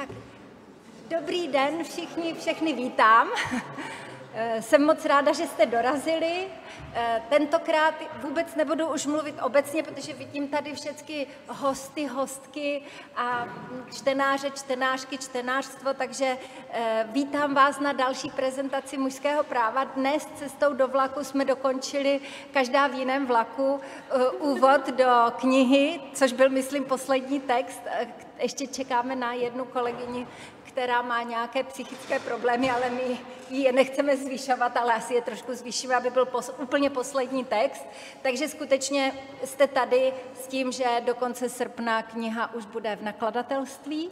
Tak, dobrý den všichni, všechny vítám. Jsem moc ráda, že jste dorazili. Tentokrát vůbec nebudu už mluvit obecně, protože vidím tady všechny hosty, hostky a čtenáře, čtenářky, čtenářstvo, takže vítám vás na další prezentaci mužského práva. Dnes cestou do vlaku jsme dokončili, každá v jiném vlaku, úvod do knihy, což byl, myslím, poslední text. Ještě čekáme na jednu kolegyni, která má nějaké psychické problémy, ale my je nechceme zvyšovat, ale asi je trošku zvýšíme, aby byl úplně poslední text. Takže skutečně jste tady s tím, že do konce srpna kniha už bude v nakladatelství.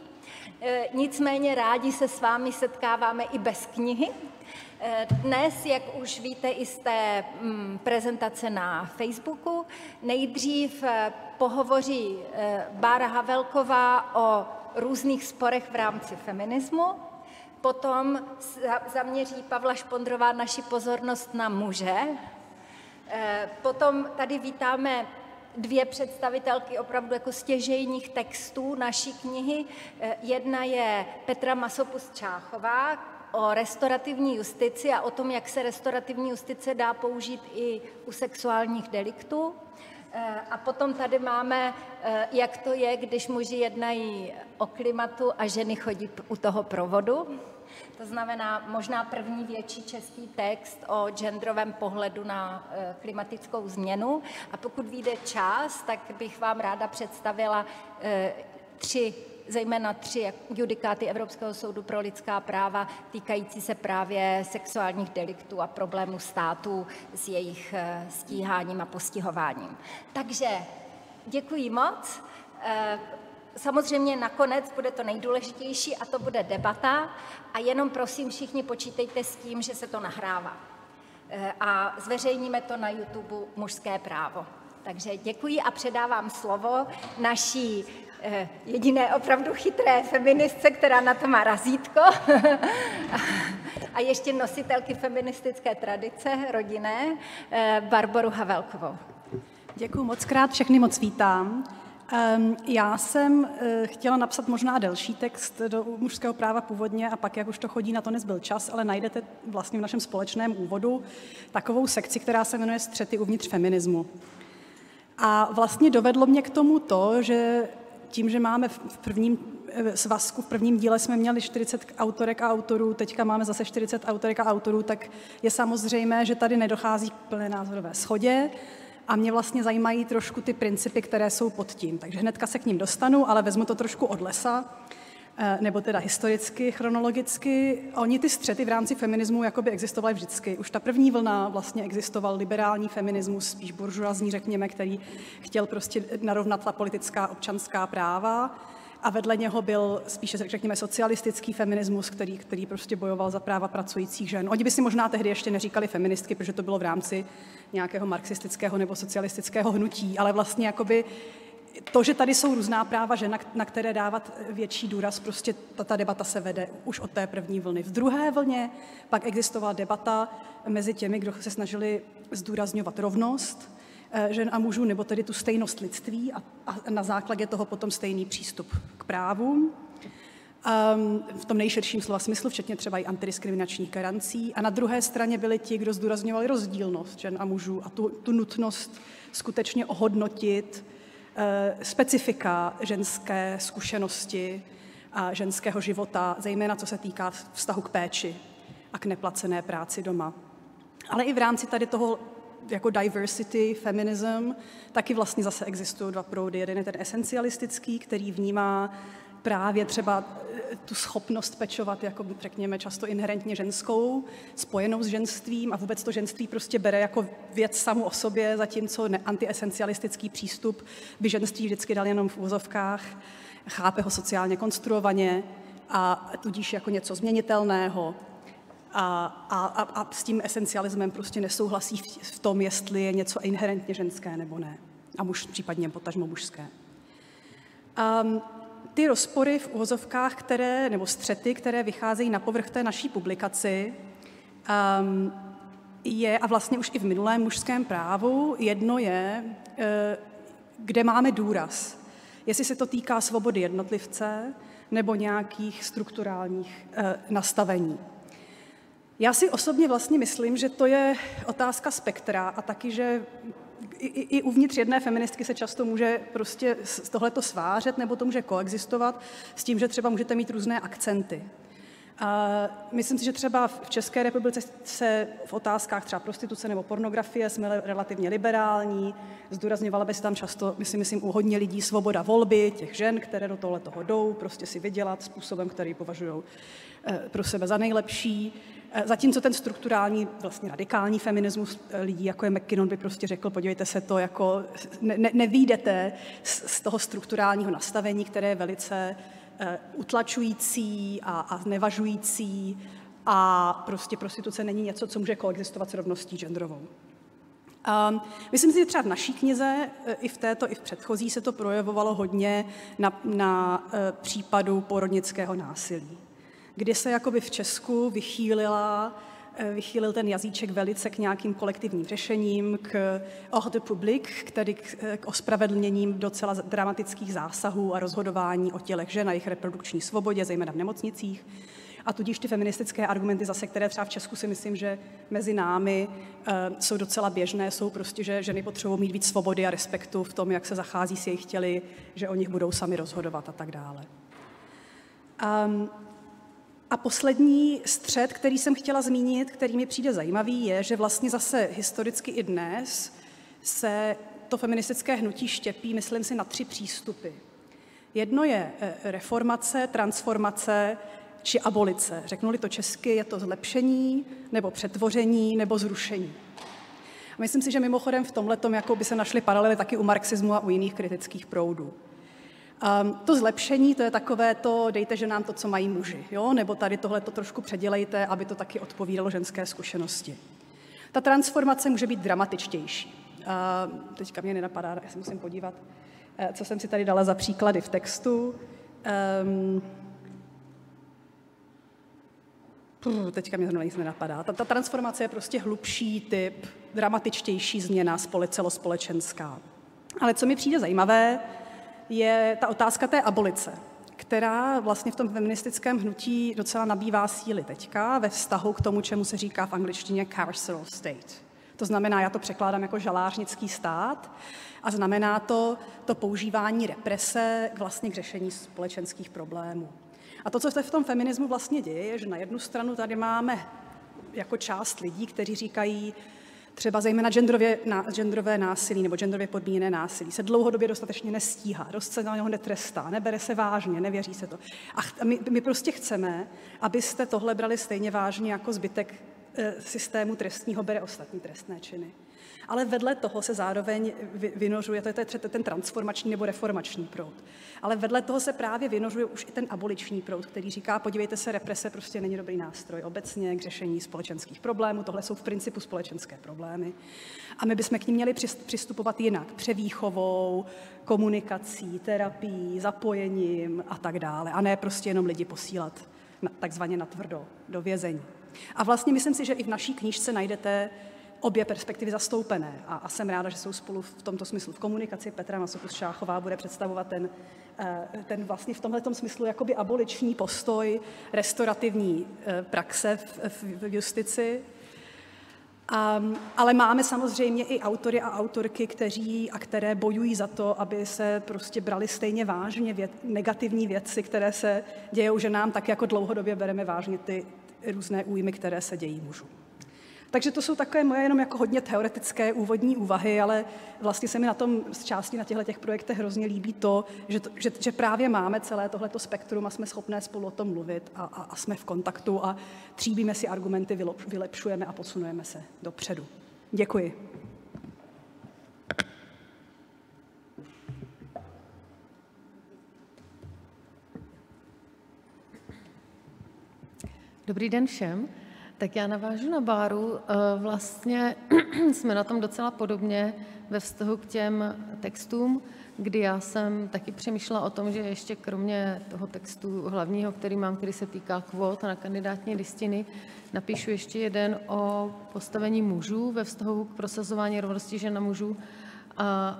Nicméně rádi se s vámi setkáváme i bez knihy. Dnes, jak už víte i z té prezentace na Facebooku, nejdřív pohovoří Bára Havelková o různých sporech v rámci feminismu, potom zaměří Pavla Špondrová naši pozornost na muže, potom tady vítáme dvě představitelky opravdu jako stěžejních textů naší knihy. Jedna je Petra Masopust-Čáchová o restaurativní justici a o tom, jak se restaurativní justice dá použít i u sexuálních deliktů. A potom tady máme, jak to je, když muži jednají o klimatu a ženy chodí u toho provodu. To znamená možná první větší český text o genderovém pohledu na klimatickou změnu. A pokud vyjde čas, tak bych vám ráda představila zejména tři judikáty Evropského soudu pro lidská práva týkající se právě sexuálních deliktů a problémů států s jejich stíháním a postihováním. Takže děkuji moc. Samozřejmě nakonec bude to nejdůležitější a to bude debata a jenom prosím všichni počítejte s tím, že se to nahrává a zveřejníme to na YouTube Mužské právo. Takže děkuji a předávám slovo naší jediné opravdu chytré feministce, která na to má razítko a ještě nositelky feministické tradice rodinné, Barboru Havelkovou. Děkuji moc krát, všechny moc vítám. Já jsem chtěla napsat možná delší text do mužského práva původně a pak, jak už to chodí, na to nezbyl čas, ale najdete vlastně v našem společném úvodu takovou sekci, která se jmenuje Střety uvnitř feminismu. A vlastně dovedlo mě k tomu to, že tím, že máme v prvním svazku, v prvním díle jsme měli 40 autorek a autorů, teďka máme zase 40 autorek a autorů, tak je samozřejmé, že tady nedochází k plné názorové shodě a mě vlastně zajímají trošku ty principy, které jsou pod tím. Takže hnedka se k ním dostanu, ale vezmu to trošku od lesa, nebo teda historicky, chronologicky. Oni ty střety v rámci feminismu jakoby existovaly vždycky. Už ta první vlna vlastně existoval liberální feminismus, spíš buržoazní, řekněme, který chtěl prostě narovnat ta politická občanská práva. A vedle něho byl spíše, řekněme, socialistický feminismus, který prostě bojoval za práva pracujících žen. Oni by si možná tehdy ještě neříkali feministky, protože to bylo v rámci nějakého marxistického nebo socialistického hnutí, ale vlastně jakoby to, že tady jsou různá práva žen, na které dávat větší důraz, prostě ta debata se vede už od té první vlny. V druhé vlně pak existovala debata mezi těmi, kdo se snažili zdůrazňovat rovnost žen a mužů, nebo tedy tu stejnost lidství a na základě toho potom stejný přístup k právům. V tom nejširším slova smyslu, včetně třeba i antidiskriminačních garancí. A na druhé straně byli ti, kdo zdůrazňovali rozdílnost žen a mužů a tu nutnost skutečně ohodnotit specifika ženské zkušenosti a ženského života, zejména co se týká vztahu k péči a k neplacené práci doma. Ale i v rámci tady toho jako diversity, feminism, taky vlastně zase existují dva proudy. Jeden je ten esencialistický, který vnímá právě třeba tu schopnost pečovat, jako řekněme často inherentně ženskou, spojenou s ženstvím a vůbec to ženství prostě bere jako věc samu o sobě, zatímco antiesencialistický přístup by ženství vždycky dal jenom v úvozovkách, chápe ho sociálně konstruovaně a tudíž jako něco změnitelného a s tím esencialismem prostě nesouhlasí v tom, jestli je něco inherentně ženské nebo ne. A muž případně potažmo mužské. Ty rozpory v uvozovkách, nebo střety, které vycházejí na povrch té naší publikaci, je, a vlastně už i v minulém mužském právu, jedno je, kde máme důraz. Jestli se to týká svobody jednotlivce nebo nějakých strukturálních nastavení. Já si osobně vlastně myslím, že to je otázka spektra a taky, že i uvnitř jedné feministky se často může prostě tohleto svářet nebo to může koexistovat s tím, že třeba můžete mít různé akcenty. Myslím si, že třeba v České republice se v otázkách třeba prostituce nebo pornografie jsme relativně liberální. Zdůrazňovala by se tam často, myslím, u hodně lidí svoboda volby, těch žen, které do tohoto jdou, prostě si vydělat způsobem, který považují pro sebe za nejlepší. Zatímco ten strukturální, vlastně radikální feminismus lidí, jako je McKinnon, by prostě řekl, podívejte se, to jako nevyjdete z toho strukturálního nastavení, které je velice utlačující a znevažující a prostě prostituce není něco, co může koexistovat s rovností genderovou. Myslím si, že třeba v naší knize, i v této, i v předchozí, se to projevovalo hodně na případu porodnického násilí, kdy se jakoby v Česku vychýlil ten jazyček velice k nějakým kolektivním řešením, k ordre public, tedy k ospravedlněním docela dramatických zásahů a rozhodování o tělech žen a jejich reprodukční svobodě, zejména v nemocnicích. A tudíž ty feministické argumenty zase, které třeba v Česku si myslím, že mezi námi jsou docela běžné, jsou prostě, že ženy potřebují mít víc svobody a respektu v tom, jak se zachází s jejich těly, že o nich budou sami rozhodovat a tak dále. A poslední střed, který jsem chtěla zmínit, který mi přijde zajímavý, je, že vlastně zase historicky i dnes se to feministické hnutí štěpí, myslím si, na 3 přístupy. Jedno je reformace, transformace či abolice. Řeknu-li to česky, je to zlepšení, nebo přetvoření, nebo zrušení. A myslím si, že mimochodem v tomhletom jako by se našly paralely taky u marxismu a u jiných kritických proudů. To zlepšení, to je takové to, dejte ženám to, co mají muži, jo? Nebo tady tohle to trošku předělejte, aby to taky odpovídalo ženské zkušenosti. Ta transformace může být dramatičtější. Teďka mě nenapadá, já se musím podívat, co jsem si tady dala za příklady v textu. Teďka mě zrovna nic nenapadá. Ta transformace je prostě hlubší typ, dramatičtější změna celospolečenská. Ale co mi přijde zajímavé, je ta otázka té abolice, která vlastně v tom feministickém hnutí docela nabývá síly teďka ve vztahu k tomu, čemu se říká v angličtině carceral state. To znamená, já to překládám jako žalářnický stát a znamená to používání represe vlastně k řešení společenských problémů. A to, co se v tom feminismu vlastně děje, je, že na jednu stranu tady máme jako část lidí, kteří říkají, třeba zejména genderové násilí nebo genderově podmíněné násilí se dlouhodobě dostatečně nestíhá, dost se na něho netrestá, nebere se vážně, nevěří se to. A my prostě chceme, abyste tohle brali stejně vážně jako zbytek systému trestního bere ostatní trestné činy. Ale vedle toho se zároveň vynořuje, to je ten transformační nebo reformační proud, ale vedle toho se právě vynořuje už i ten aboliční proud, který říká, podívejte se, represe prostě není dobrý nástroj obecně k řešení společenských problémů, tohle jsou v principu společenské problémy a my bychom k nim měli přistupovat jinak, převýchovou, komunikací, terapií, zapojením a tak dále, a ne prostě jenom lidi posílat takzvaně natvrdo do vězení. A vlastně myslím si, že i v naší knížce najdete obě perspektivy zastoupené a jsem ráda, že jsou spolu v tomto smyslu v komunikaci. Petra Masopust-Šáchová bude představovat ten vlastně v tomhletom smyslu jakoby aboliční postoj restaurativní praxe v justici. Ale máme samozřejmě i autory a autorky, které bojují za to, aby se prostě brali stejně vážně negativní věci, které se dějou ženám, tak jako dlouhodobě bereme vážně ty různé újmy, které se dějí mužům. Takže to jsou takové moje jenom jako hodně teoretické úvodní úvahy, ale vlastně se mi na tom z části na těchto projektech hrozně líbí to, že právě máme celé tohleto spektrum a jsme schopné spolu o tom mluvit a jsme v kontaktu a tříbíme si argumenty, vylepšujeme a posunujeme se dopředu. Děkuji. Dobrý den všem. Tak já navážu na Báru. Vlastně jsme na tom docela podobně ve vztahu k těm textům, kdy já jsem taky přemýšlela o tom, že ještě kromě toho textu hlavního, který mám, který se týká kvót na kandidátní listiny, napíšu ještě jeden o postavení mužů ve vztahu k prosazování rovnosti žen a mužů.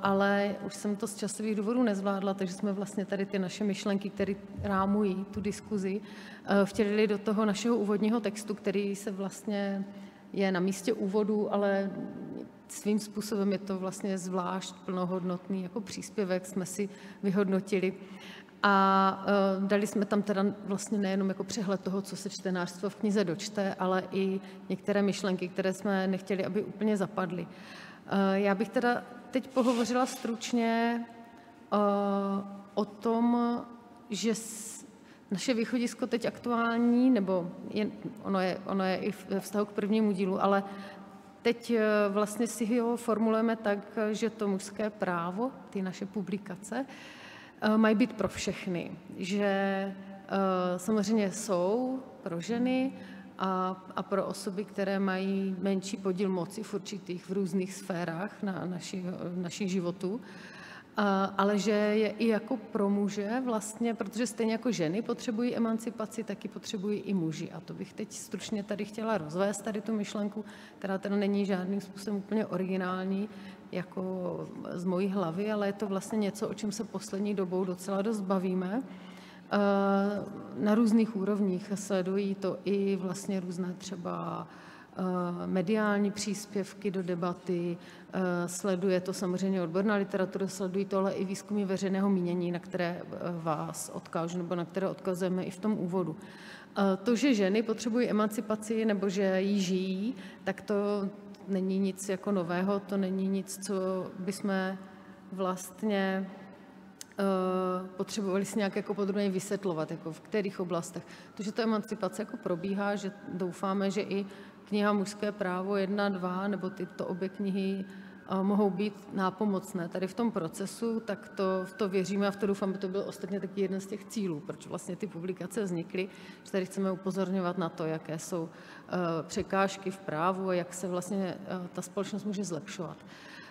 ale už jsem to z časových důvodů nezvládla, takže jsme vlastně tady ty naše myšlenky, které rámují tu diskuzi, vtělili do toho našeho úvodního textu, který se vlastně je na místě úvodu, ale svým způsobem je to vlastně zvlášť plnohodnotný jako příspěvek, jsme si vyhodnotili. A dali jsme tam teda vlastně nejenom jako přehled toho, co se čtenářstvo v knize dočte, ale i některé myšlenky, které jsme nechtěli, aby úplně zapadly. Já bych teda teď pohovořila stručně o tom, že naše východisko teď aktuální, nebo ono je i ve vztahu k prvnímu dílu, ale teď vlastně si ho formulujeme tak, že to mužské právo, ty naše publikace, mají být pro všechny. Že samozřejmě jsou pro ženy a pro osoby, které mají menší podíl moci v různých sférách našich životů, ale že je i jako pro muže vlastně, protože stejně jako ženy potřebují emancipaci, taky potřebují i muži. A to bych teď stručně tady chtěla rozvést, tady tu myšlenku, která teda není žádným způsobem úplně originální, jako z mojí hlavy, ale je to vlastně něco, o čem se poslední dobou docela dost bavíme. Na různých úrovních sledují to i vlastně různé třeba mediální příspěvky do debaty, sleduje to samozřejmě odborná literatura, sledují to ale i výzkumy veřejného mínění, na které vás odkážu, nebo na které odkazujeme i v tom úvodu. To, že ženy potřebují emancipaci nebo že ji žijí, tak to není nic jako nového, to není nic, co bychom vlastně potřebovali si nějak jako podrobně vysvětlovat, jako v kterých oblastech. To, že ta emancipace jako probíhá, že doufáme, že i kniha Mužské právo 1, 2, nebo tyto obě knihy mohou být nápomocné tady v tom procesu, tak v to věříme a v to doufám, že to byl ostatně taky jeden z těch cílů, proč vlastně ty publikace vznikly, že tady chceme upozorňovat na to, jaké jsou překážky v právu a jak se vlastně ta společnost může zlepšovat.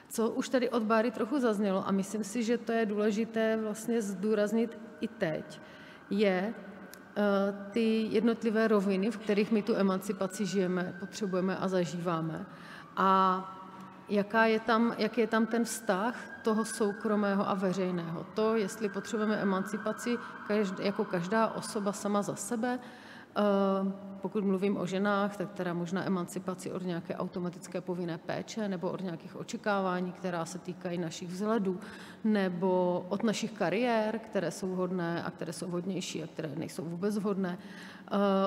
Co už tady od Báry trochu zaznělo a myslím si, že to je důležité vlastně zdůraznit i teď, je ty jednotlivé roviny, v kterých my tu emancipaci žijeme, potřebujeme a zažíváme. A jaký je tam ten vztah toho soukromého a veřejného. To, jestli potřebujeme emancipaci jako každá osoba sama za sebe, pokud mluvím o ženách, tak teda možná emancipaci od nějaké automatické povinné péče nebo od nějakých očekávání, která se týkají našich vzhledů, nebo od našich kariér, které jsou vhodné a které jsou vhodnější a které nejsou vůbec vhodné,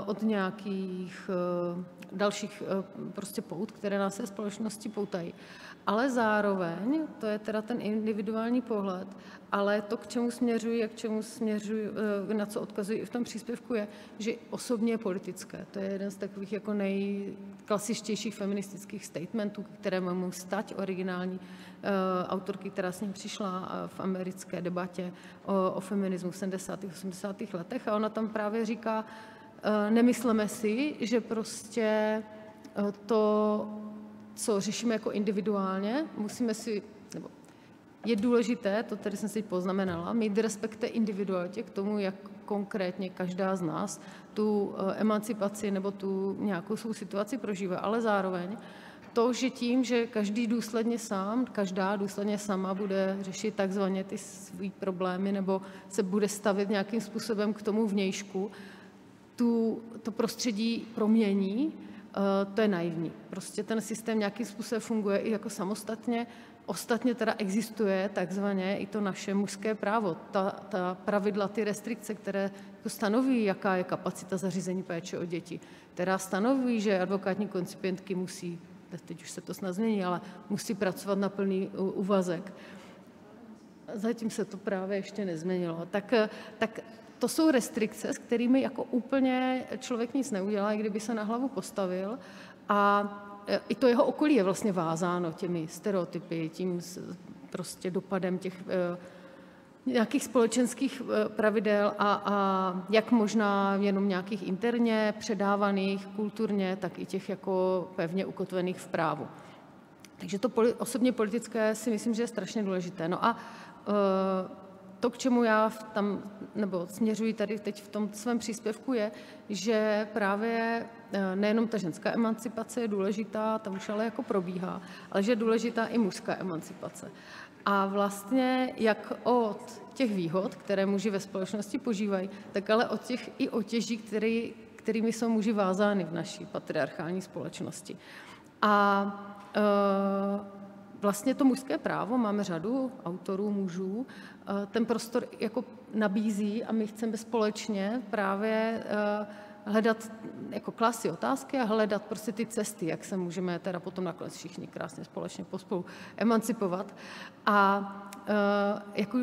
od nějakých dalších prostě pout, které nás ve společnosti poutají. Ale zároveň, to je teda ten individuální pohled, ale to, k čemu směřuji a k čemu směřuji, na co odkazuji i v tom příspěvku, je, že osobně je politické. To je jeden z takových jako nejklasičtějších feministických statementů, které mám stať originální autorky, která s ním přišla v americké debatě o feminismu v 70. 80. letech a ona tam právě říká, nemysleme si, že prostě to, co řešíme jako individuálně, musíme si, nebo je důležité, to tady jsem si poznamenala, mít respekt té individualitě k tomu, jak konkrétně každá z nás tu emancipaci nebo tu nějakou svou situaci prožívá, ale zároveň to, že tím, že každá důsledně sama bude řešit takzvaně ty svý problémy nebo se bude stavět nějakým způsobem k tomu vnějšku, to prostředí promění, to je naivní. Prostě ten systém nějakým způsobem funguje i jako samostatně. Ostatně teda existuje takzvaně i to naše mužské právo. Ta pravidla, ty restrikce, které stanoví, jaká je kapacita zařízení péče o děti, která stanoví, že advokátní koncipientky musí, teď už se to snad změní, ale musí pracovat na plný úvazek. Zatím se to právě ještě nezměnilo. Tak to jsou restrikce, s kterými jako úplně člověk nic neudělá, i kdyby se na hlavu postavil. A i to jeho okolí je vlastně vázáno těmi stereotypy, tím prostě dopadem těch nějakých společenských pravidel a jak možná jenom nějakých interně předávaných kulturně, tak i těch jako pevně ukotvených v právu. Takže to osobně politické si myslím, že je strašně důležité. No a to, k čemu já tam, nebo směřuji tady teď v tom svém příspěvku, je, že právě nejenom ta ženská emancipace je důležitá, ta už ale jako probíhá, ale že je důležitá i mužská emancipace. A vlastně jak od těch výhod, které muži ve společnosti požívají, tak ale od těch i otěží, kterými jsou muži vázány v naší patriarchální společnosti. A vlastně to mužské právo, máme řadu autorů, mužů, ten prostor jako nabízí a my chceme společně právě hledat, jako klást si otázky a hledat prostě ty cesty, jak se můžeme teda potom nakonec všichni krásně společně pospolu emancipovat a jako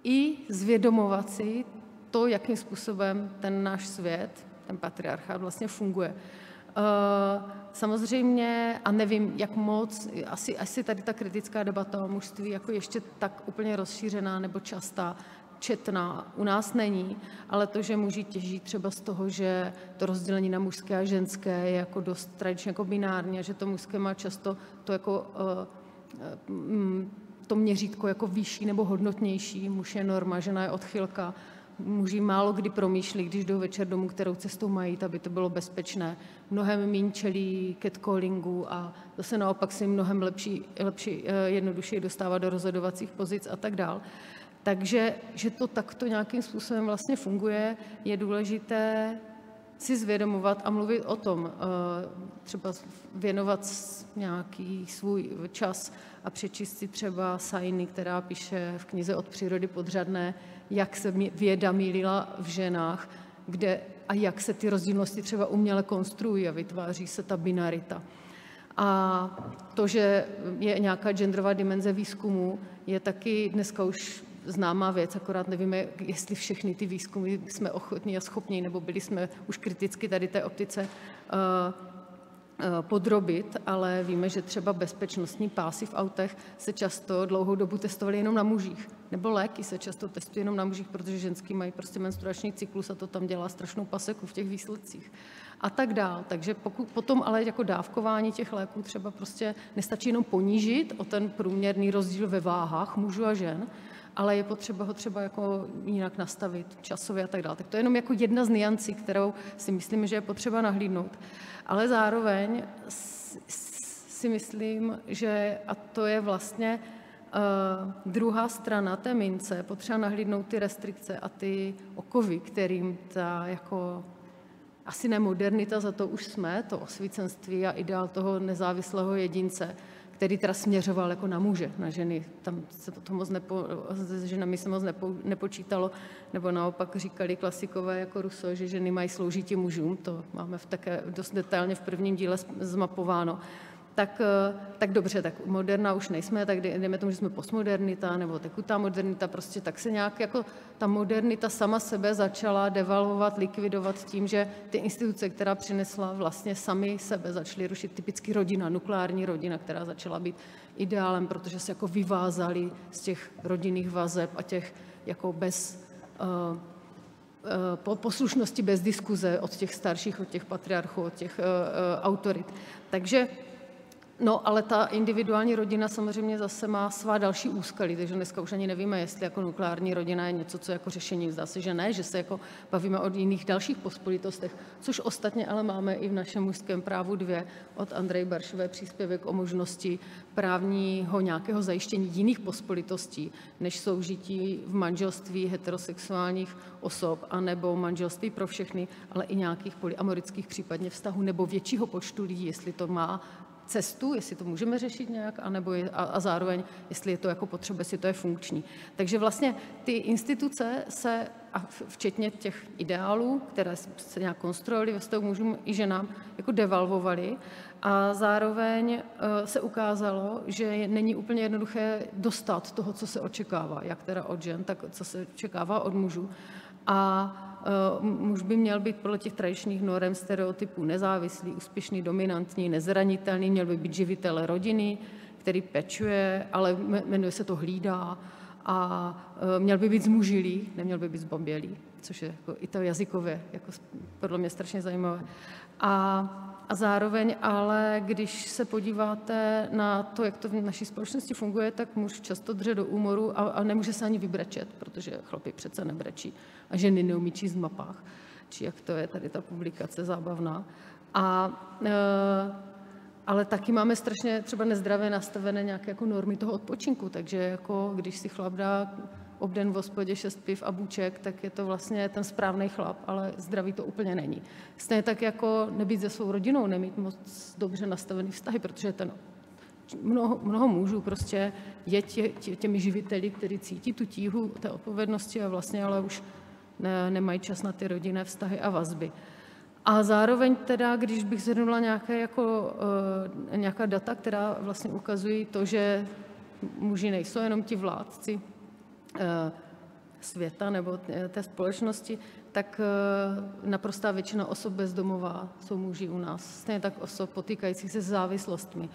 i zvědomovat si to, jakým způsobem ten náš svět, ten patriarchát vlastně funguje. Samozřejmě, a nevím, jak moc, asi tady ta kritická debata o mužství jako ještě tak úplně rozšířená nebo častá, četná u nás není, ale to, že muži těží třeba z toho, že to rozdělení na mužské a ženské je jako dost tradičně jako binární a že to mužské má často to jako to měřítko jako vyšší nebo hodnotnější, muž je norma, žena je odchylka. Muži málo kdy promýšlí, když jdou večer domů, kterou cestou mají, aby to bylo bezpečné. Mnohem méně čelí catcallingu a zase naopak si mnohem lepší jednodušeji dostávat do rozhodovacích pozic a tak dál. Takže, že to takto nějakým způsobem vlastně funguje, je důležité si zvědomovat a mluvit o tom, třeba věnovat nějaký svůj čas a přečíst si třeba Saini, která píše v knize Od přírody podřadné, jak se věda mýlila v ženách, kde a jak se ty rozdílnosti třeba uměle konstruují a vytváří se ta binarita. A to, že je nějaká genderová dimenze výzkumu, je taky dneska už známá věc, akorát nevíme, jestli všechny ty výzkumy jsme ochotní a schopní, nebo byli jsme už kriticky tady té optice podrobit, ale víme, že třeba bezpečnostní pásy v autech se často dlouhou dobu testovaly jenom na mužích. Nebo léky se často testují jenom na mužích, protože ženský mají prostě menstruační cyklus a to tam dělá strašnou paseku v těch výsledcích. A tak dál. Takže potom ale jako dávkování těch léků třeba prostě nestačí jenom ponížit o ten průměrný rozdíl ve váhách mužů a žen, ale je potřeba ho třeba jako jinak nastavit časově a tak dále. Tak to je jenom jako jedna z niancí, kterou si myslím, že je potřeba nahlídnout. Ale zároveň si myslím, že, a to je vlastně druhá strana té mince, potřeba nahlídnout ty restrikce a ty okovy, kterým ta jako asi ne modernita, za to už jsme, to osvícenství a ideál toho nezávislého jedince, který teda směřoval jako na muže, na ženy. Tam se to moc s ženami se moc nepočítalo, nebo naopak říkali klasikové jako Rousseau, že ženy mají sloužit mužům, to máme také dost detailně v prvním díle zmapováno. Tak dobře, tak moderna už nejsme, tak dejme tomu, že jsme postmodernita nebo tekutá modernita, prostě tak se nějak jako ta modernita sama sebe začala devalvovat, likvidovat tím, že ty instituce, která přinesla vlastně sami sebe, začaly rušit typicky rodina, nukleární rodina, která začala být ideálem, protože se jako vyvázali z těch rodinných vazeb a těch jako bez poslušnosti bez diskuze od těch starších, od těch patriarchů, od těch autorit. Takže no, ale ta individuální rodina samozřejmě zase má svá další úskalí, takže dneska už ani nevíme, jestli jako nukleární rodina je něco, co jako řešení. Zdá se, že ne, že se jako bavíme o jiných dalších pospolitostech, což ostatně ale máme i v našem mužském právu 2 od Andreje Baršové příspěvek o možnosti právního nějakého zajištění jiných pospolitostí, než soužití v manželství heterosexuálních osob, anebo manželství pro všechny, ale i nějakých polyamorických případně vztahů, nebo většího počtu lidí, jestli to má cestu, jestli to můžeme řešit nějak, a zároveň, jestli je to jako potřeba, jestli to je funkční. Takže vlastně ty instituce se, a včetně těch ideálů, které se nějak konstruovaly ve vztahu mužům i ženám, jako devalvovaly a zároveň se ukázalo, že není úplně jednoduché dostat toho, co se očekává, jak teda od žen, tak co se očekává od mužů. A muž by měl být podle těch tradičních norem stereotypů nezávislý, úspěšný, dominantní, nezranitelný, měl by být živitel rodiny, který pečuje, ale jmenuje se to hlídá a měl by být zmužilý, neměl by být zbabělý, což je jako i to jazykově jako podle mě strašně zajímavé. A zároveň ale, když se podíváte na to, jak to v naší společnosti funguje, tak muž často dře do úmoru a nemůže se ani vybrečet, protože chlapi přece nebrečí a ženy neumí číst v mapách. Či jak to je tady ta publikace zábavná. A ale taky máme strašně třeba nezdravě nastavené nějaké jako normy toho odpočinku, takže jako když si chlap dá obden v hospodě 6 piv a bůček, tak je to vlastně ten správný chlap, ale zdravý to úplně není. Stejně tak jako nebýt se svou rodinou, nemít moc dobře nastavený vztahy, protože ten mnoho mužů prostě je těmi živiteli, kteří cítí tu tíhu té odpovědnosti a vlastně ale už nemají čas na ty rodinné vztahy a vazby. A zároveň teda, když bych shrnula nějaká data, která vlastně ukazují to, že muži nejsou jenom ti vládci světa nebo té společnosti, tak naprostá většina osob bezdomová jsou muži u nás. Stejně tak osob potýkajících se s závislostmi.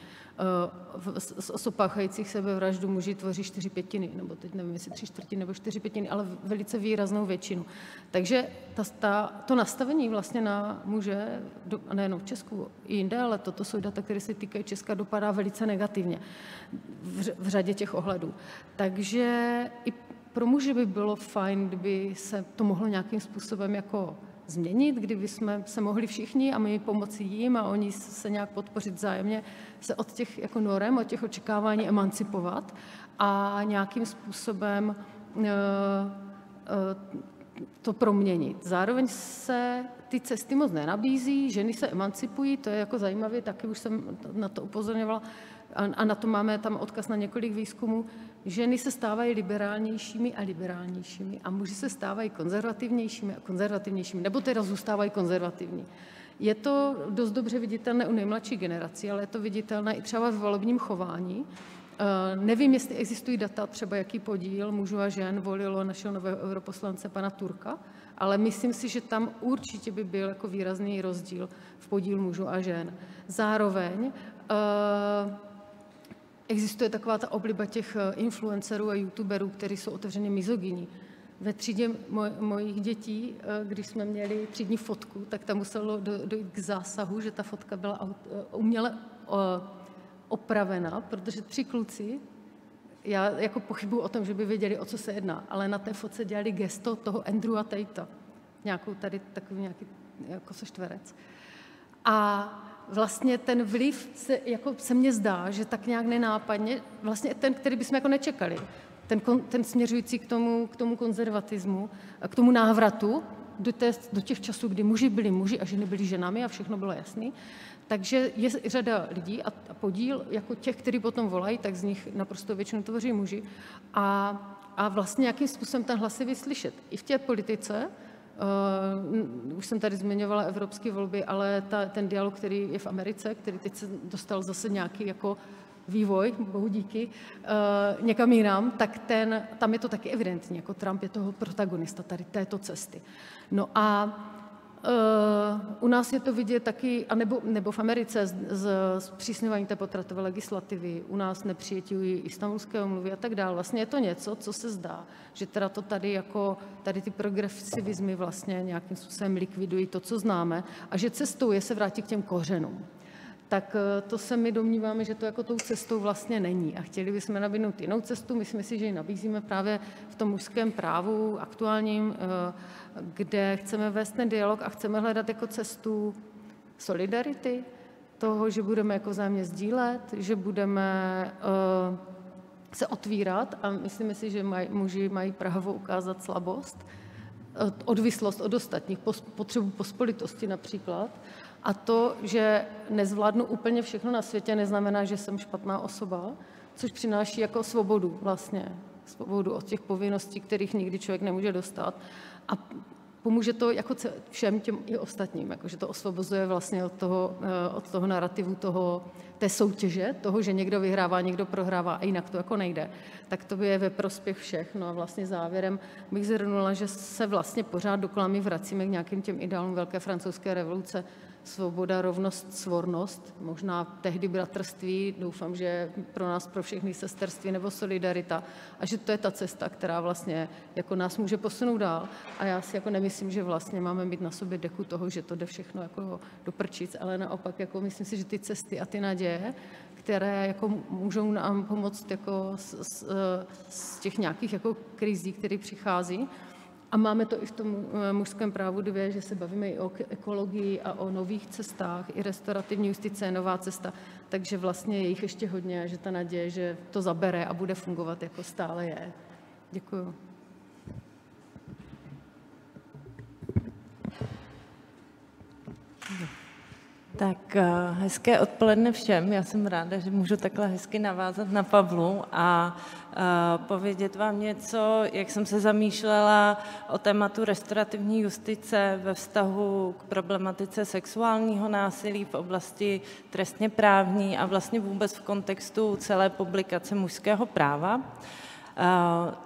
Z osob páchajících sebevraždu muži tvoří 4/5, nebo teď nevím, jestli 3/4 nebo 4/5, ale velice výraznou většinu. Takže to nastavení vlastně na muže, nejenom v Česku, i jinde, ale toto jsou data, které se týkají Česka, dopadá velice negativně v řadě těch ohledů. Takže i pro muže by bylo fajn, kdyby se to mohlo nějakým způsobem jako změnit, kdyby jsme se mohli všichni a my pomoci jim a oni se nějak podpořit vzájemně, se od těch jako norem, od těch očekávání emancipovat a nějakým způsobem to proměnit. Zároveň se ty cesty moc nenabízí, ženy se emancipují, to je jako zajímavé, taky už jsem na to upozorňovala, a na to máme tam odkaz na několik výzkumů. Ženy se stávají liberálnějšími a liberálnějšími a muži se stávají konzervativnějšími a konzervativnějšími, nebo teda zůstávají konzervativní. Je to dost dobře viditelné u nejmladší generací, ale je to viditelné i třeba v volebním chování. Nevím, jestli existují data, třeba jaký podíl mužů a žen volilo našeho nového europoslance pana Turka, ale myslím si, že tam určitě by byl jako výrazný rozdíl v podílu mužů a žen. Zároveň existuje taková ta obliba těch influencerů a youtuberů, kteří jsou otevřeně mizogyní. Ve třídě mojich dětí, když jsme měli třídní fotku, tak tam muselo dojít k zásahu, že ta fotka byla uměle opravena, protože 3 kluci, já jako pochybuju o tom, že by věděli, o co se jedná, ale na té fotce dělali gesto toho Andrewa Tatea, nějakou tady takový nějaký jako čtverec. A vlastně ten vliv se mně zdá, že tak nějak nenápadně, vlastně ten, který bychom jako nečekali, ten směřující k tomu konzervatismu, k tomu návratu do těch časů, kdy muži byli muži a ženy byly ženami a všechno bylo jasný. Takže je řada lidí a podíl jako těch, kteří potom volají, tak z nich naprosto většinu tvoří muži. A vlastně nějakým způsobem ten hlas je vyslyšet. I v té politice, už jsem tady zmiňovala evropské volby, ale ten dialog, který je v Americe, který teď se dostal zase nějaký jako vývoj, bohu díky, někam jinam, tak tam je to taky evidentní, jako Trump je toho protagonista tady této cesty. No a u nás je to vidět taky, nebo v Americe z přísňování té potratové legislativy, u nás nepřijetí Istanbulské úmluvy a tak dále. Vlastně je to něco, co se zdá, že teda to tady ty progresivizmy vlastně nějakým způsobem likvidují to, co známe, a že cestou je se vrátit k těm kořenům. Tak to se my domníváme, že to jako tou cestou vlastně není. A chtěli bychom nabídnout jinou cestu. Myslím si, že ji nabízíme právě v tom mužském právu aktuálním, kde chceme vést ten dialog a chceme hledat jako cestu solidarity, toho, že budeme jako vzájemně sdílet, že budeme se otvírat a myslíme si, že muži mají právo ukázat slabost, odvislost od ostatních, potřebu pospolitosti například. A to, že nezvládnu úplně všechno na světě, neznamená, že jsem špatná osoba, což přináší jako svobodu vlastně. Svobodu od těch povinností, kterých nikdy člověk nemůže dostat. A pomůže to jako všem těm i ostatním, jakože to osvobozuje vlastně od toho narrativu, té soutěže, toho, že někdo vyhrává, někdo prohrává a jinak to jako nejde. Tak to je ve prospěch všech. No a vlastně závěrem bych zhrnula, že se vlastně pořád dokola my vracíme k nějakým těm ideálům Velké francouzské revoluce. Svoboda, rovnost, svornost, možná tehdy bratrství, doufám, že pro nás, pro všechny sesterství nebo solidarita a že to je ta cesta, která vlastně jako nás může posunout dál a já si jako nemyslím, že vlastně máme mít na sobě deku toho, že to jde všechno jako do prčic, ale naopak jako myslím si, že ty cesty a ty naděje, které jako můžou nám pomoct jako z těch nějakých jako krizí, které přichází. A máme to i v tom mužském právu 2, že se bavíme i o ekologii a o nových cestách. I restaurativní justice je nová cesta. takže vlastně je jich ještě hodně a že ta naděje, že to zabere a bude fungovat, jako stále je. Děkuju. Tak hezké odpoledne všem. Já jsem ráda, že můžu takhle hezky navázat na Pavlu a povědět vám něco, jak jsem se zamýšlela o tématu restaurativní justice ve vztahu k problematice sexuálního násilí v oblasti trestně právní a vlastně vůbec v kontextu celé publikace mužského práva.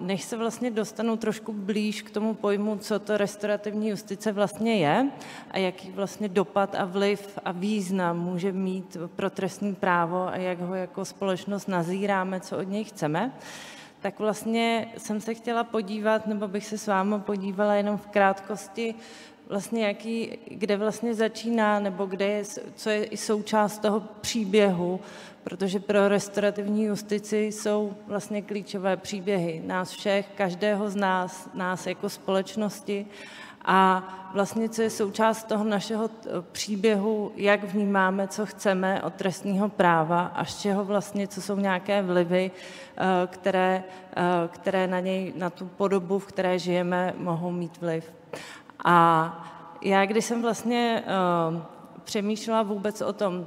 Než se vlastně dostanu trošku blíž k tomu pojmu, co to restaurativní justice vlastně je a jaký vlastně dopad a vliv a význam může mít pro trestní právo a jak ho jako společnost nazíráme, co od něj chceme, tak vlastně jsem se chtěla podívat, nebo bych se s vámi podívala jenom v krátkosti, vlastně kde vlastně začíná, nebo co je i součást toho příběhu, protože pro restaurativní justici jsou vlastně klíčové příběhy nás všech, každého z nás jako společnosti a vlastně co je součást toho našeho příběhu, jak vnímáme, co chceme od trestního práva a z čeho vlastně, co jsou nějaké vlivy, které na něj, na tu podobu, v které žijeme, mohou mít vliv. A já, když jsem vlastně přemýšlela vůbec o tom,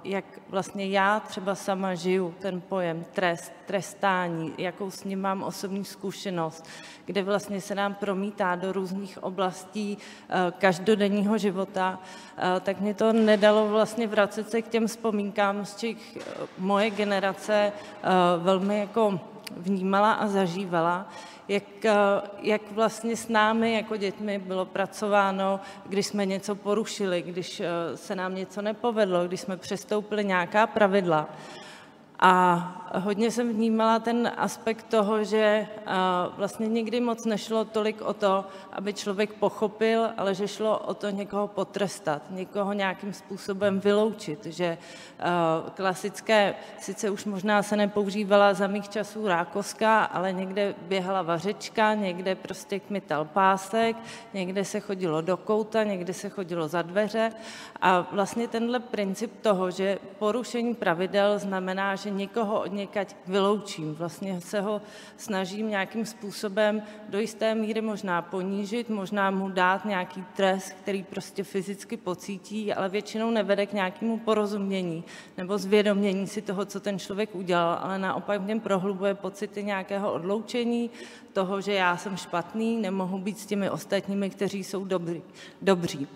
jak vlastně já třeba sama žiju ten pojem trest, trestání, jakou s ním mám osobní zkušenost, kde vlastně se nám promítá do různých oblastí každodenního života, tak mě to nedalo vlastně vracet se k těm vzpomínkám, z těch moje generace velmi jako vnímala a zažívala, jak vlastně s námi jako dětmi bylo pracováno, když jsme něco porušili, když se nám něco nepovedlo, když jsme přestoupili nějaká pravidla. A hodně jsem vnímala ten aspekt toho, že vlastně nikdy moc nešlo tolik o to, aby člověk pochopil, ale že šlo o to někoho potrestat, někoho nějakým způsobem vyloučit, že klasické, sice už možná se nepoužívala za mých časů rákoska, ale někde běhala vařečka, někde prostě kmital pásek, někde se chodilo do kouta, někde se chodilo za dveře a vlastně tenhle princip toho, že porušení pravidel znamená, že někoho od někať vyloučím. Vlastně se ho snažím nějakým způsobem do jisté míry možná ponížit, možná mu dát nějaký trest, který prostě fyzicky pocítí, ale většinou nevede k nějakému porozumění nebo zvědomění si toho, co ten člověk udělal, ale naopak v něm prohlubuje pocity nějakého odloučení, toho, že já jsem špatný, nemohu být s těmi ostatními, kteří jsou dobří.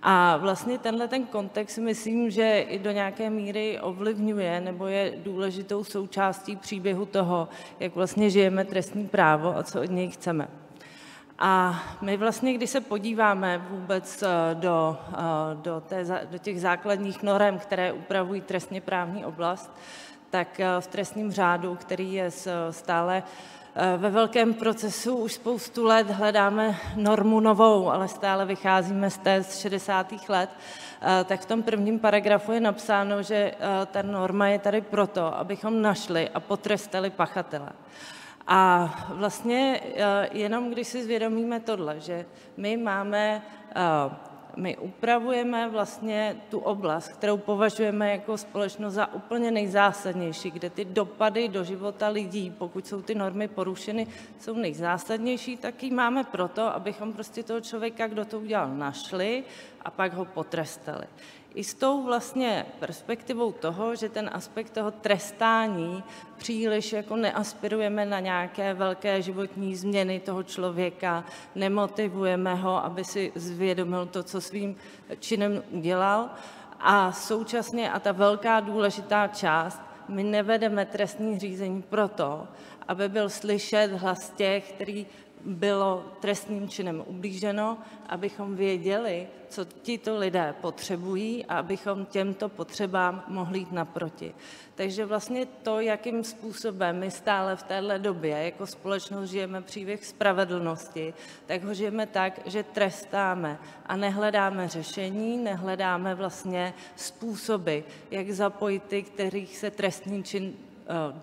A vlastně tenhle ten kontext myslím, že i do nějaké míry ovlivňuje nebo je důležitou součástí příběhu toho, jak vlastně žijeme trestní právo a co od něj chceme. A my vlastně, když se podíváme vůbec do těch základních norem, které upravují trestně právní oblast, tak v trestním řádu, který je stále ve velkém procesu už spoustu let, hledáme normu novou, ale stále vycházíme z té z 60. let, tak v tom prvním paragrafu je napsáno, že ta norma je tady proto, abychom našli a potrestali pachatele. A vlastně jenom když si zvědomíme tohle, že my upravujeme vlastně tu oblast, kterou považujeme jako společnost za úplně nejzásadnější, kde ty dopady do života lidí, pokud jsou ty normy porušeny, jsou nejzásadnější, tak ji máme proto, abychom prostě toho člověka, kdo to udělal, našli a pak ho potrestali. I s tou vlastně perspektivou toho, že ten aspekt toho trestání příliš jako neaspirujeme na nějaké velké životní změny toho člověka, nemotivujeme ho, aby si zvědomil to, co svým činem udělal. A současně, a ta velká důležitá část, my nevedeme trestní řízení proto, aby byl slyšet hlas těch, který bylo trestným činem ublíženo, abychom věděli, co tito lidé potřebují a abychom těmto potřebám mohli jít naproti. Takže vlastně to, jakým způsobem my stále v téhle době jako společnost žijeme příběh spravedlnosti, tak ho žijeme tak, že trestáme a nehledáme řešení, nehledáme vlastně způsoby, jak zapojit ty, kterých se trestný čin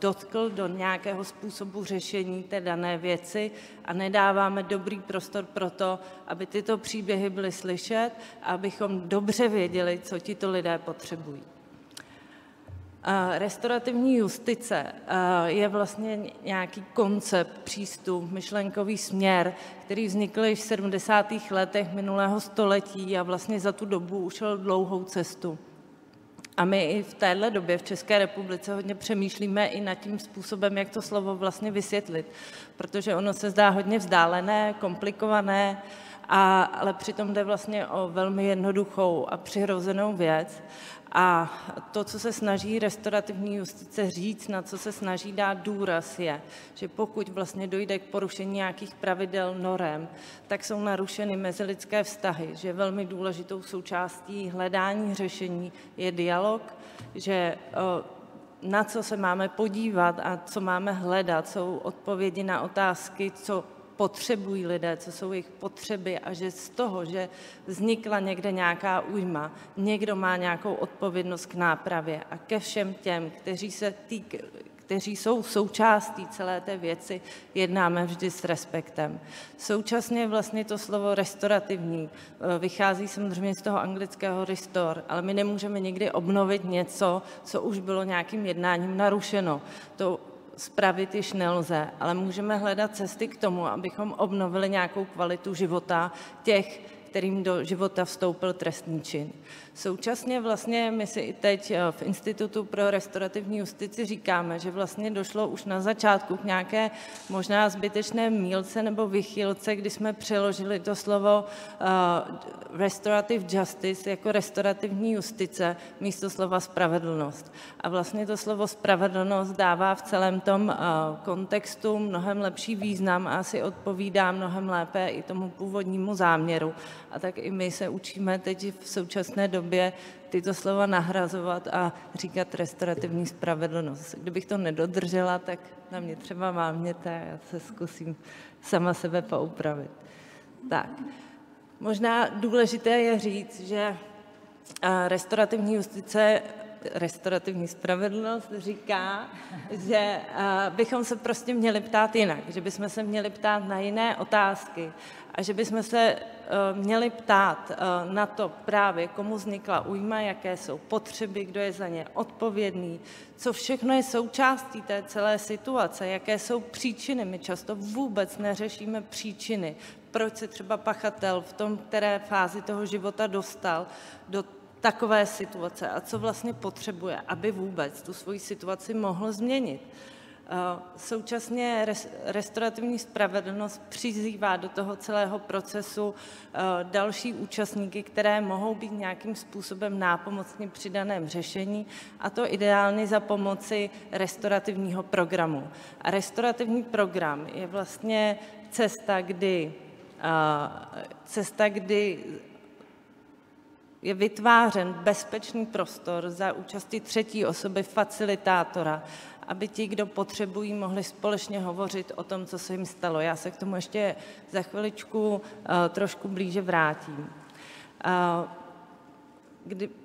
dotkl do nějakého způsobu řešení té dané věci a nedáváme dobrý prostor pro to, aby tyto příběhy byly slyšet a abychom dobře věděli, co tito lidé potřebují. Restaurativní justice je vlastně nějaký koncept, přístup, myšlenkový směr, který vznikl již v 70. letech minulého století a vlastně za tu dobu ušel dlouhou cestu. A my i v téhle době v České republice hodně přemýšlíme i nad tím způsobem, jak to slovo vlastně vysvětlit, protože ono se zdá hodně vzdálené, komplikované, ale přitom jde vlastně o velmi jednoduchou a přirozenou věc. A to, co se snaží restaurativní justice říct, na co se snaží dát důraz, je, že pokud vlastně dojde k porušení nějakých pravidel, norem, tak jsou narušeny mezilidské vztahy, že velmi důležitou součástí hledání řešení je dialog, že na co se máme podívat a co máme hledat, jsou odpovědi na otázky, co potřebují lidé, co jsou jejich potřeby a že z toho, že vznikla někde nějaká újma, někdo má nějakou odpovědnost k nápravě a ke všem těm, kteří jsou součástí celé té věci, jednáme vždy s respektem. Současně vlastně to slovo restaurativní vychází samozřejmě z toho anglického restore, ale my nemůžeme nikdy obnovit něco, co už bylo nějakým jednáním narušeno. To spravit již nelze, ale můžeme hledat cesty k tomu, abychom obnovili nějakou kvalitu života těch, kterým do života vstoupil trestný čin. Současně vlastně my si i teď v Institutu pro restaurativní justici říkáme, že vlastně došlo už na začátku k nějaké možná zbytečné mýlce nebo vychýlce, kdy jsme přeložili to slovo restorative justice jako restaurativní justice místo slova spravedlnost. A vlastně to slovo spravedlnost dává v celém tom kontextu mnohem lepší význam a asi odpovídá mnohem lépe i tomu původnímu záměru. A tak i my se učíme teď v současné době tyto slova nahrazovat a říkat restaurativní spravedlnost. Kdybych to nedodržela, tak na mě třeba mávněte, já se zkusím sama sebe poupravit. Tak, možná důležité je říct, že restaurativní justice, restaurativní spravedlnost říká, že bychom se prostě měli ptát jinak, že bychom se měli ptát na jiné otázky a že bychom se měli ptát na to právě, komu vznikla újma, jaké jsou potřeby, kdo je za ně odpovědný, co všechno je součástí té celé situace, jaké jsou příčiny. My často vůbec neřešíme příčiny, proč se třeba pachatel v tom, které fázi toho života dostal do takové situace a co vlastně potřebuje, aby vůbec tu svoji situaci mohl změnit. Současně restaurativní spravedlnost přizývá do toho celého procesu další účastníky, které mohou být nějakým způsobem nápomocně při daném řešení, a to ideálně za pomoci restaurativního programu. A restaurativní program je vlastně cesta, kdy je vytvářen bezpečný prostor za účasti třetí osoby facilitátora, aby ti, kdo potřebují, mohli společně hovořit o tom, co se jim stalo. Já se k tomu ještě za chviličku trošku blíže vrátím.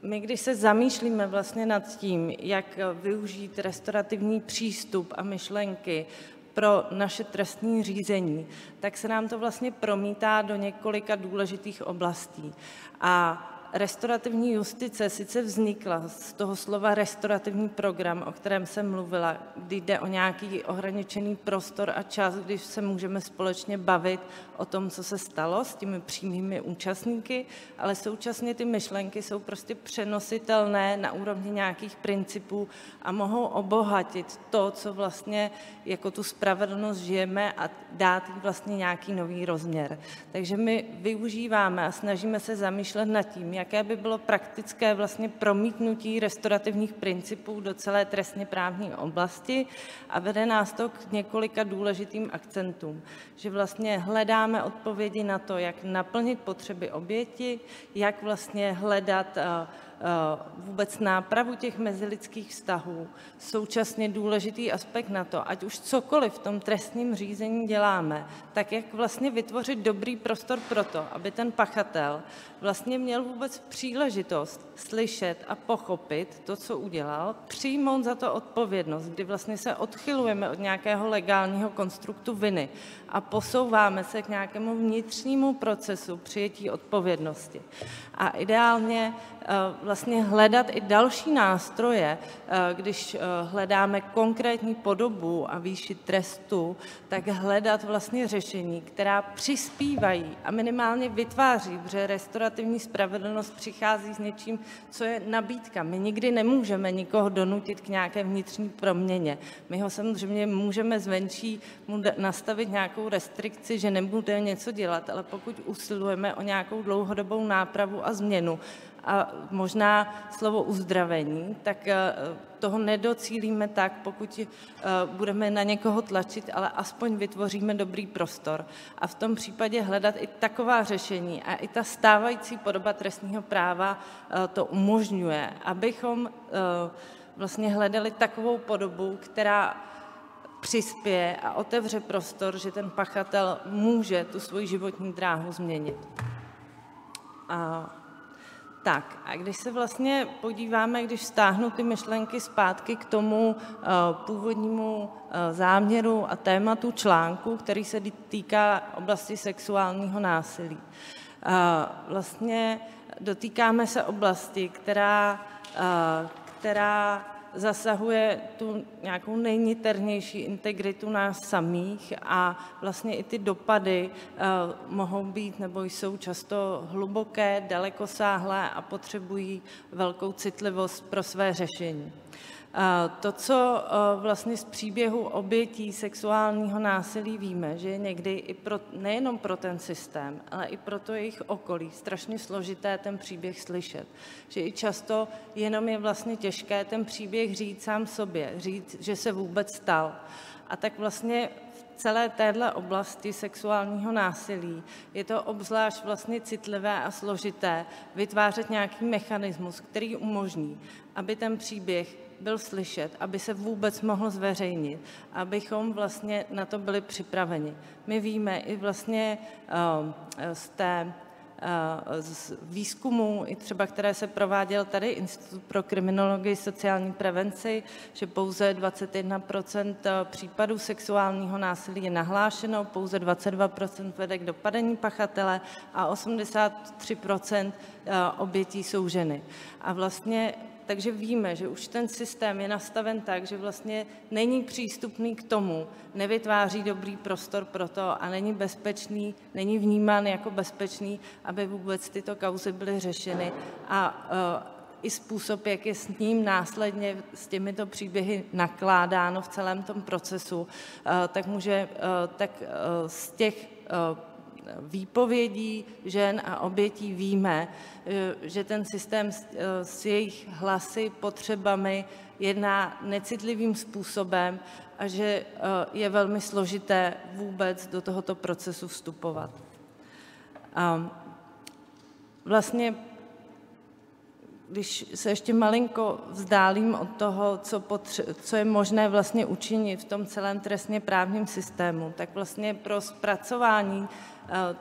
Když se zamýšlíme vlastně nad tím, jak využít restaurativní přístup a myšlenky pro naše trestní řízení, tak se nám to vlastně promítá do několika důležitých oblastí. A restaurativní justice sice vznikla z toho slova restaurativní program, o kterém jsem mluvila, kdy jde o nějaký ohraničený prostor a čas, když se můžeme společně bavit o tom, co se stalo s těmi přímými účastníky, ale současně ty myšlenky jsou prostě přenositelné na úrovni nějakých principů a mohou obohatit to, co vlastně jako tu spravedlnost žijeme, a dát jí vlastně nějaký nový rozměr. Takže my využíváme a snažíme se zamýšlet nad tím, jaké by bylo praktické vlastně promítnutí restaurativních principů do celé trestně právní oblasti, a vede nás to k několika důležitým akcentům, že vlastně hledáme odpovědi na to, jak naplnit potřeby oběti, jak vlastně hledat vůbec nápravu těch mezilidských vztahů. Současně důležitý aspekt na to, ať už cokoliv v tom trestním řízení děláme, tak jak vlastně vytvořit dobrý prostor pro to, aby ten pachatel vlastně měl vůbec příležitost slyšet a pochopit to, co udělal, přijmout za to odpovědnost, kdy vlastně se odchylujeme od nějakého legálního konstruktu viny a posouváme se k nějakému vnitřnímu procesu přijetí odpovědnosti. A ideálně vlastně hledat i další nástroje, když hledáme konkrétní podobu a výši trestu, tak hledat vlastně řešení, která přispívají a minimálně vytváří, protože restaurativní spravedlnost přichází s něčím, co je nabídka. My nikdy nemůžeme nikoho donutit k nějaké vnitřní proměně. My ho samozřejmě můžeme zvenčí mu nastavit nějakou restrikci, že nebude něco dělat, ale pokud usilujeme o nějakou dlouhodobou nápravu a změnu, a možná slovo uzdravení, tak toho nedocílíme tak, pokud budeme na někoho tlačit, ale aspoň vytvoříme dobrý prostor. A v tom případě hledat i taková řešení a i ta stávající podoba trestního práva to umožňuje, abychom vlastně hledali takovou podobu, která přispěje a otevře prostor, že ten pachatel může tu svoji životní dráhu změnit. Tak a když se vlastně podíváme, když vztáhnu ty myšlenky zpátky k tomu původnímu záměru a tématu článku, který se týká oblasti sexuálního násilí. Vlastně dotýkáme se oblasti, která zasahuje tu nějakou nejniternější integritu nás samých a vlastně i ty dopady mohou být nebo jsou často hluboké, dalekosáhlé a potřebují velkou citlivost pro své řešení. To, co vlastně z příběhu obětí sexuálního násilí víme, že je někdy i nejenom pro ten systém, ale i pro to jejich okolí strašně složité ten příběh slyšet. Že i často jenom je vlastně těžké ten příběh říct sám sobě, říct, že se vůbec stal. A tak vlastně v celé téhle oblasti sexuálního násilí je to obzvlášť vlastně citlivé a složité vytvářet nějaký mechanismus, který umožní, aby ten příběh byl slyšet, aby se vůbec mohl zveřejnit, abychom vlastně na to byli připraveni. My víme i vlastně z výzkumu, i třeba které se prováděl tady Institut pro kriminologii sociální prevenci, že pouze 21% případů sexuálního násilí je nahlášeno, pouze 22% vede k dopadení pachatele a 83% obětí jsou ženy. A vlastně takže víme, že už ten systém je nastaven tak, že vlastně není přístupný k tomu, nevytváří dobrý prostor pro to a není bezpečný, není vnímán jako bezpečný, aby vůbec tyto kauzy byly řešeny a i způsob, jak je s ním následně s těmito příběhy nakládáno v celém tom procesu, tak z těch výpovědí žen a obětí víme, že ten systém s jejich hlasy, potřebami jedná necitlivým způsobem a že je velmi složité vůbec do tohoto procesu vstupovat. Vlastně, když se ještě malinko vzdálím od toho, co je možné vlastně učinit v tom celém trestně právním systému, tak vlastně pro zpracování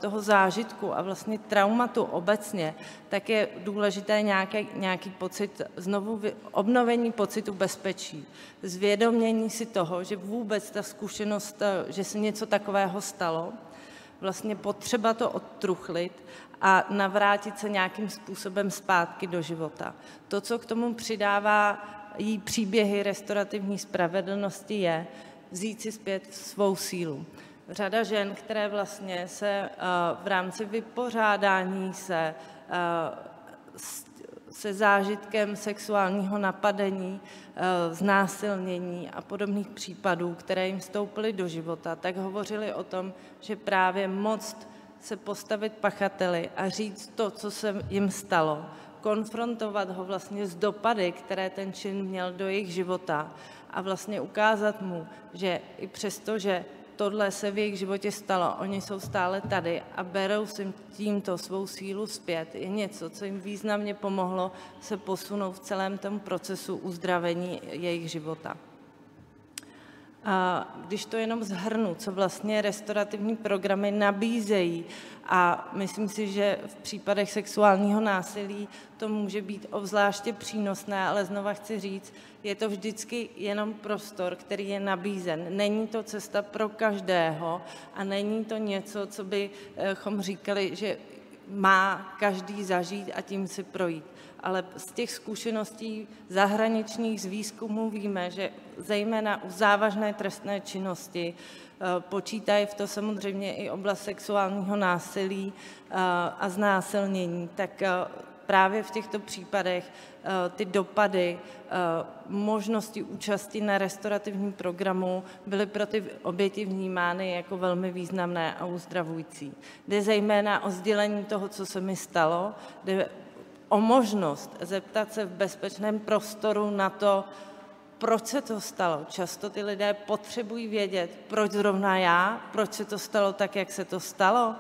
toho zážitku a vlastně traumatu obecně, tak je důležité nějaký pocit, obnovení pocitu bezpečí, zvědomění si toho, že vůbec ta zkušenost, že se něco takového stalo, vlastně potřeba to odtruchlit a navrátit se nějakým způsobem zpátky do života. To, co k tomu přidává jí příběhy restaurativní spravedlnosti, je vzít si zpět svou sílu. Řada žen, které vlastně se v rámci vypořádání se zážitkem sexuálního napadení, znásilnění a podobných případů, které jim vstoupily do života, tak hovořili o tom, že právě moct se postavit pachateli a říct to, co se jim stalo, konfrontovat ho vlastně s dopady, které ten čin měl do jejich života a vlastně ukázat mu, že i přesto, že tohle se v jejich životě stalo, oni jsou stále tady a berou si tímto svou sílu zpět, je něco, co jim významně pomohlo se posunout v celém tom procesu uzdravení jejich života. A když to jenom shrnu, co vlastně restaurativní programy nabízejí, a myslím si, že v případech sexuálního násilí to může být obzvláště přínosné, ale znova chci říct, je to vždycky jenom prostor, který je nabízen. Není to cesta pro každého a není to něco, co bychom říkali, že má každý zažít a tím si projít. Ale z těch zkušeností zahraničních z výzkumů víme, že zejména u závažné trestné činnosti počítají v to samozřejmě i oblast sexuálního násilí a znásilnění, tak právě v těchto případech ty dopady možnosti účasti na restaurativním programu byly pro ty oběti vnímány jako velmi významné a uzdravující. Jde zejména o sdělení toho, co se mi stalo, jde o možnost zeptat se v bezpečném prostoru na to, proč se to stalo. Často ty lidé potřebují vědět, proč zrovna já, proč se to stalo tak, jak se to stalo.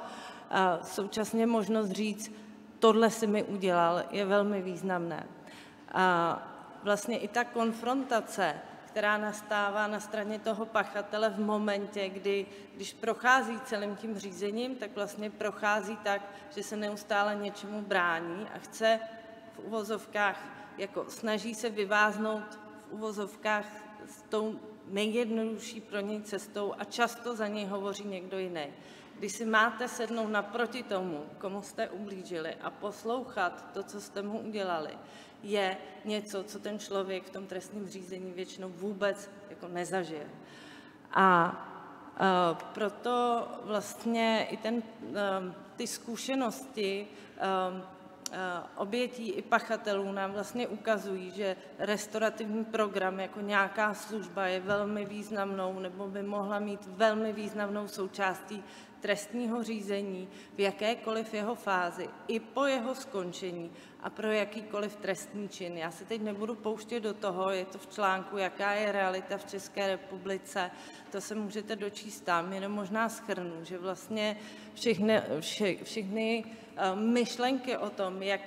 A současně možnost říct, tohle si mi udělal, je velmi významné. A vlastně i ta konfrontace, která nastává na straně toho pachatele v momentě, když prochází celým tím řízením, tak vlastně prochází tak, že se neustále něčemu brání a chce v uvozovkách, jako snaží se vyváznout v uvozovkách s tou nejjednodušší pro něj cestou a často za něj hovoří někdo jiný. Když si máte sednout naproti tomu, komu jste ublížili a poslouchat to, co jste mu udělali, je něco, co ten člověk v tom trestním řízení většinou vůbec jako nezažije. A proto vlastně i ty zkušenosti obětí i pachatelů nám vlastně ukazují, že restaurativní program jako nějaká služba je velmi významnou nebo by mohla mít velmi významnou součástí trestního řízení v jakékoliv jeho fázi, i po jeho skončení a pro jakýkoliv trestný čin. Já se teď nebudu pouštět do toho, je to v článku, jaká je realita v České republice, to se můžete dočíst tam, jenom možná shrnu, že vlastně všechny myšlenky o tom, jak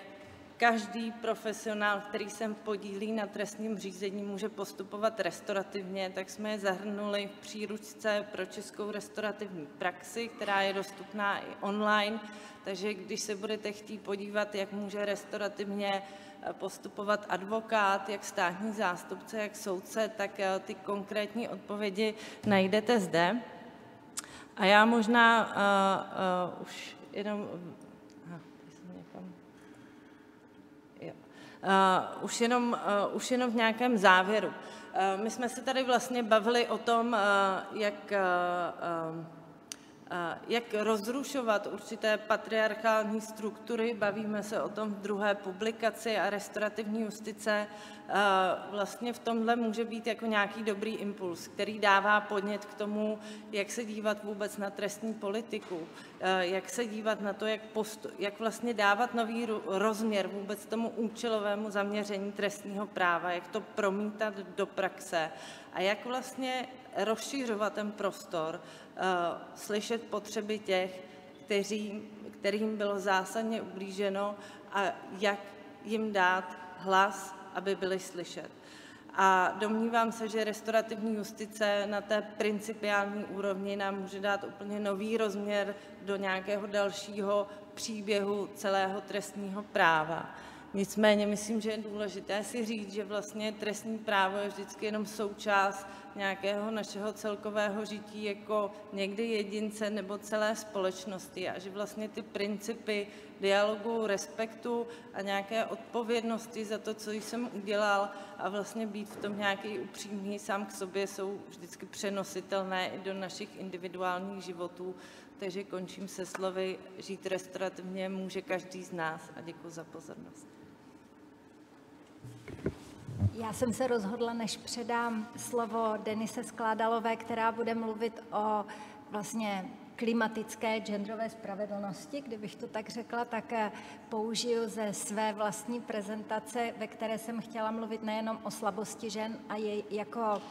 každý profesionál, který se podílí na trestním řízení, může postupovat restaurativně, tak jsme je zahrnuli v příručce pro českou restaurativní praxi, která je dostupná i online, takže když se budete chtít podívat, jak může restaurativně postupovat advokát, jak státní zástupce, jak soudce, tak ty konkrétní odpovědi najdete zde. A já možná už jenom... Už jenom v nějakém závěru. My jsme se tady vlastně bavili o tom, jak rozrušovat určité patriarchální struktury. Bavíme se o tom v druhé publikaci a restaurativní justice vlastně v tomhle může být jako nějaký dobrý impuls, který dává podnět k tomu, jak se dívat vůbec na trestní politiku, jak se dívat na to, jak vlastně dávat nový rozměr vůbec tomu účelovému zaměření trestního práva, jak to promítat do praxe a jak vlastně rozšiřovat ten prostor, slyšet potřeby těch, kterým bylo zásadně ublíženo a jak jim dát hlas, aby byli slyšet. A domnívám se, že restaurativní justice na té principiální úrovni nám může dát úplně nový rozměr do nějakého dalšího příběhu celého trestního práva. Nicméně myslím, že je důležité si říct, že vlastně trestní právo je vždycky jenom součást nějakého našeho celkového žití jako někdy jedince nebo celé společnosti a že vlastně ty principy dialogu, respektu a nějaké odpovědnosti za to, co jsem udělal a vlastně být v tom nějaký upřímný sám k sobě jsou vždycky přenositelné i do našich individuálních životů. Takže končím se slovy, žít restaurativně může každý z nás a děkuji za pozornost. Já jsem se rozhodla, než předám slovo Denise Skládalové, která bude mluvit o vlastně klimatické genderové spravedlnosti, kdybych to tak řekla, tak použiju ze své vlastní prezentace, ve které jsem chtěla mluvit nejenom o slabosti žen a jako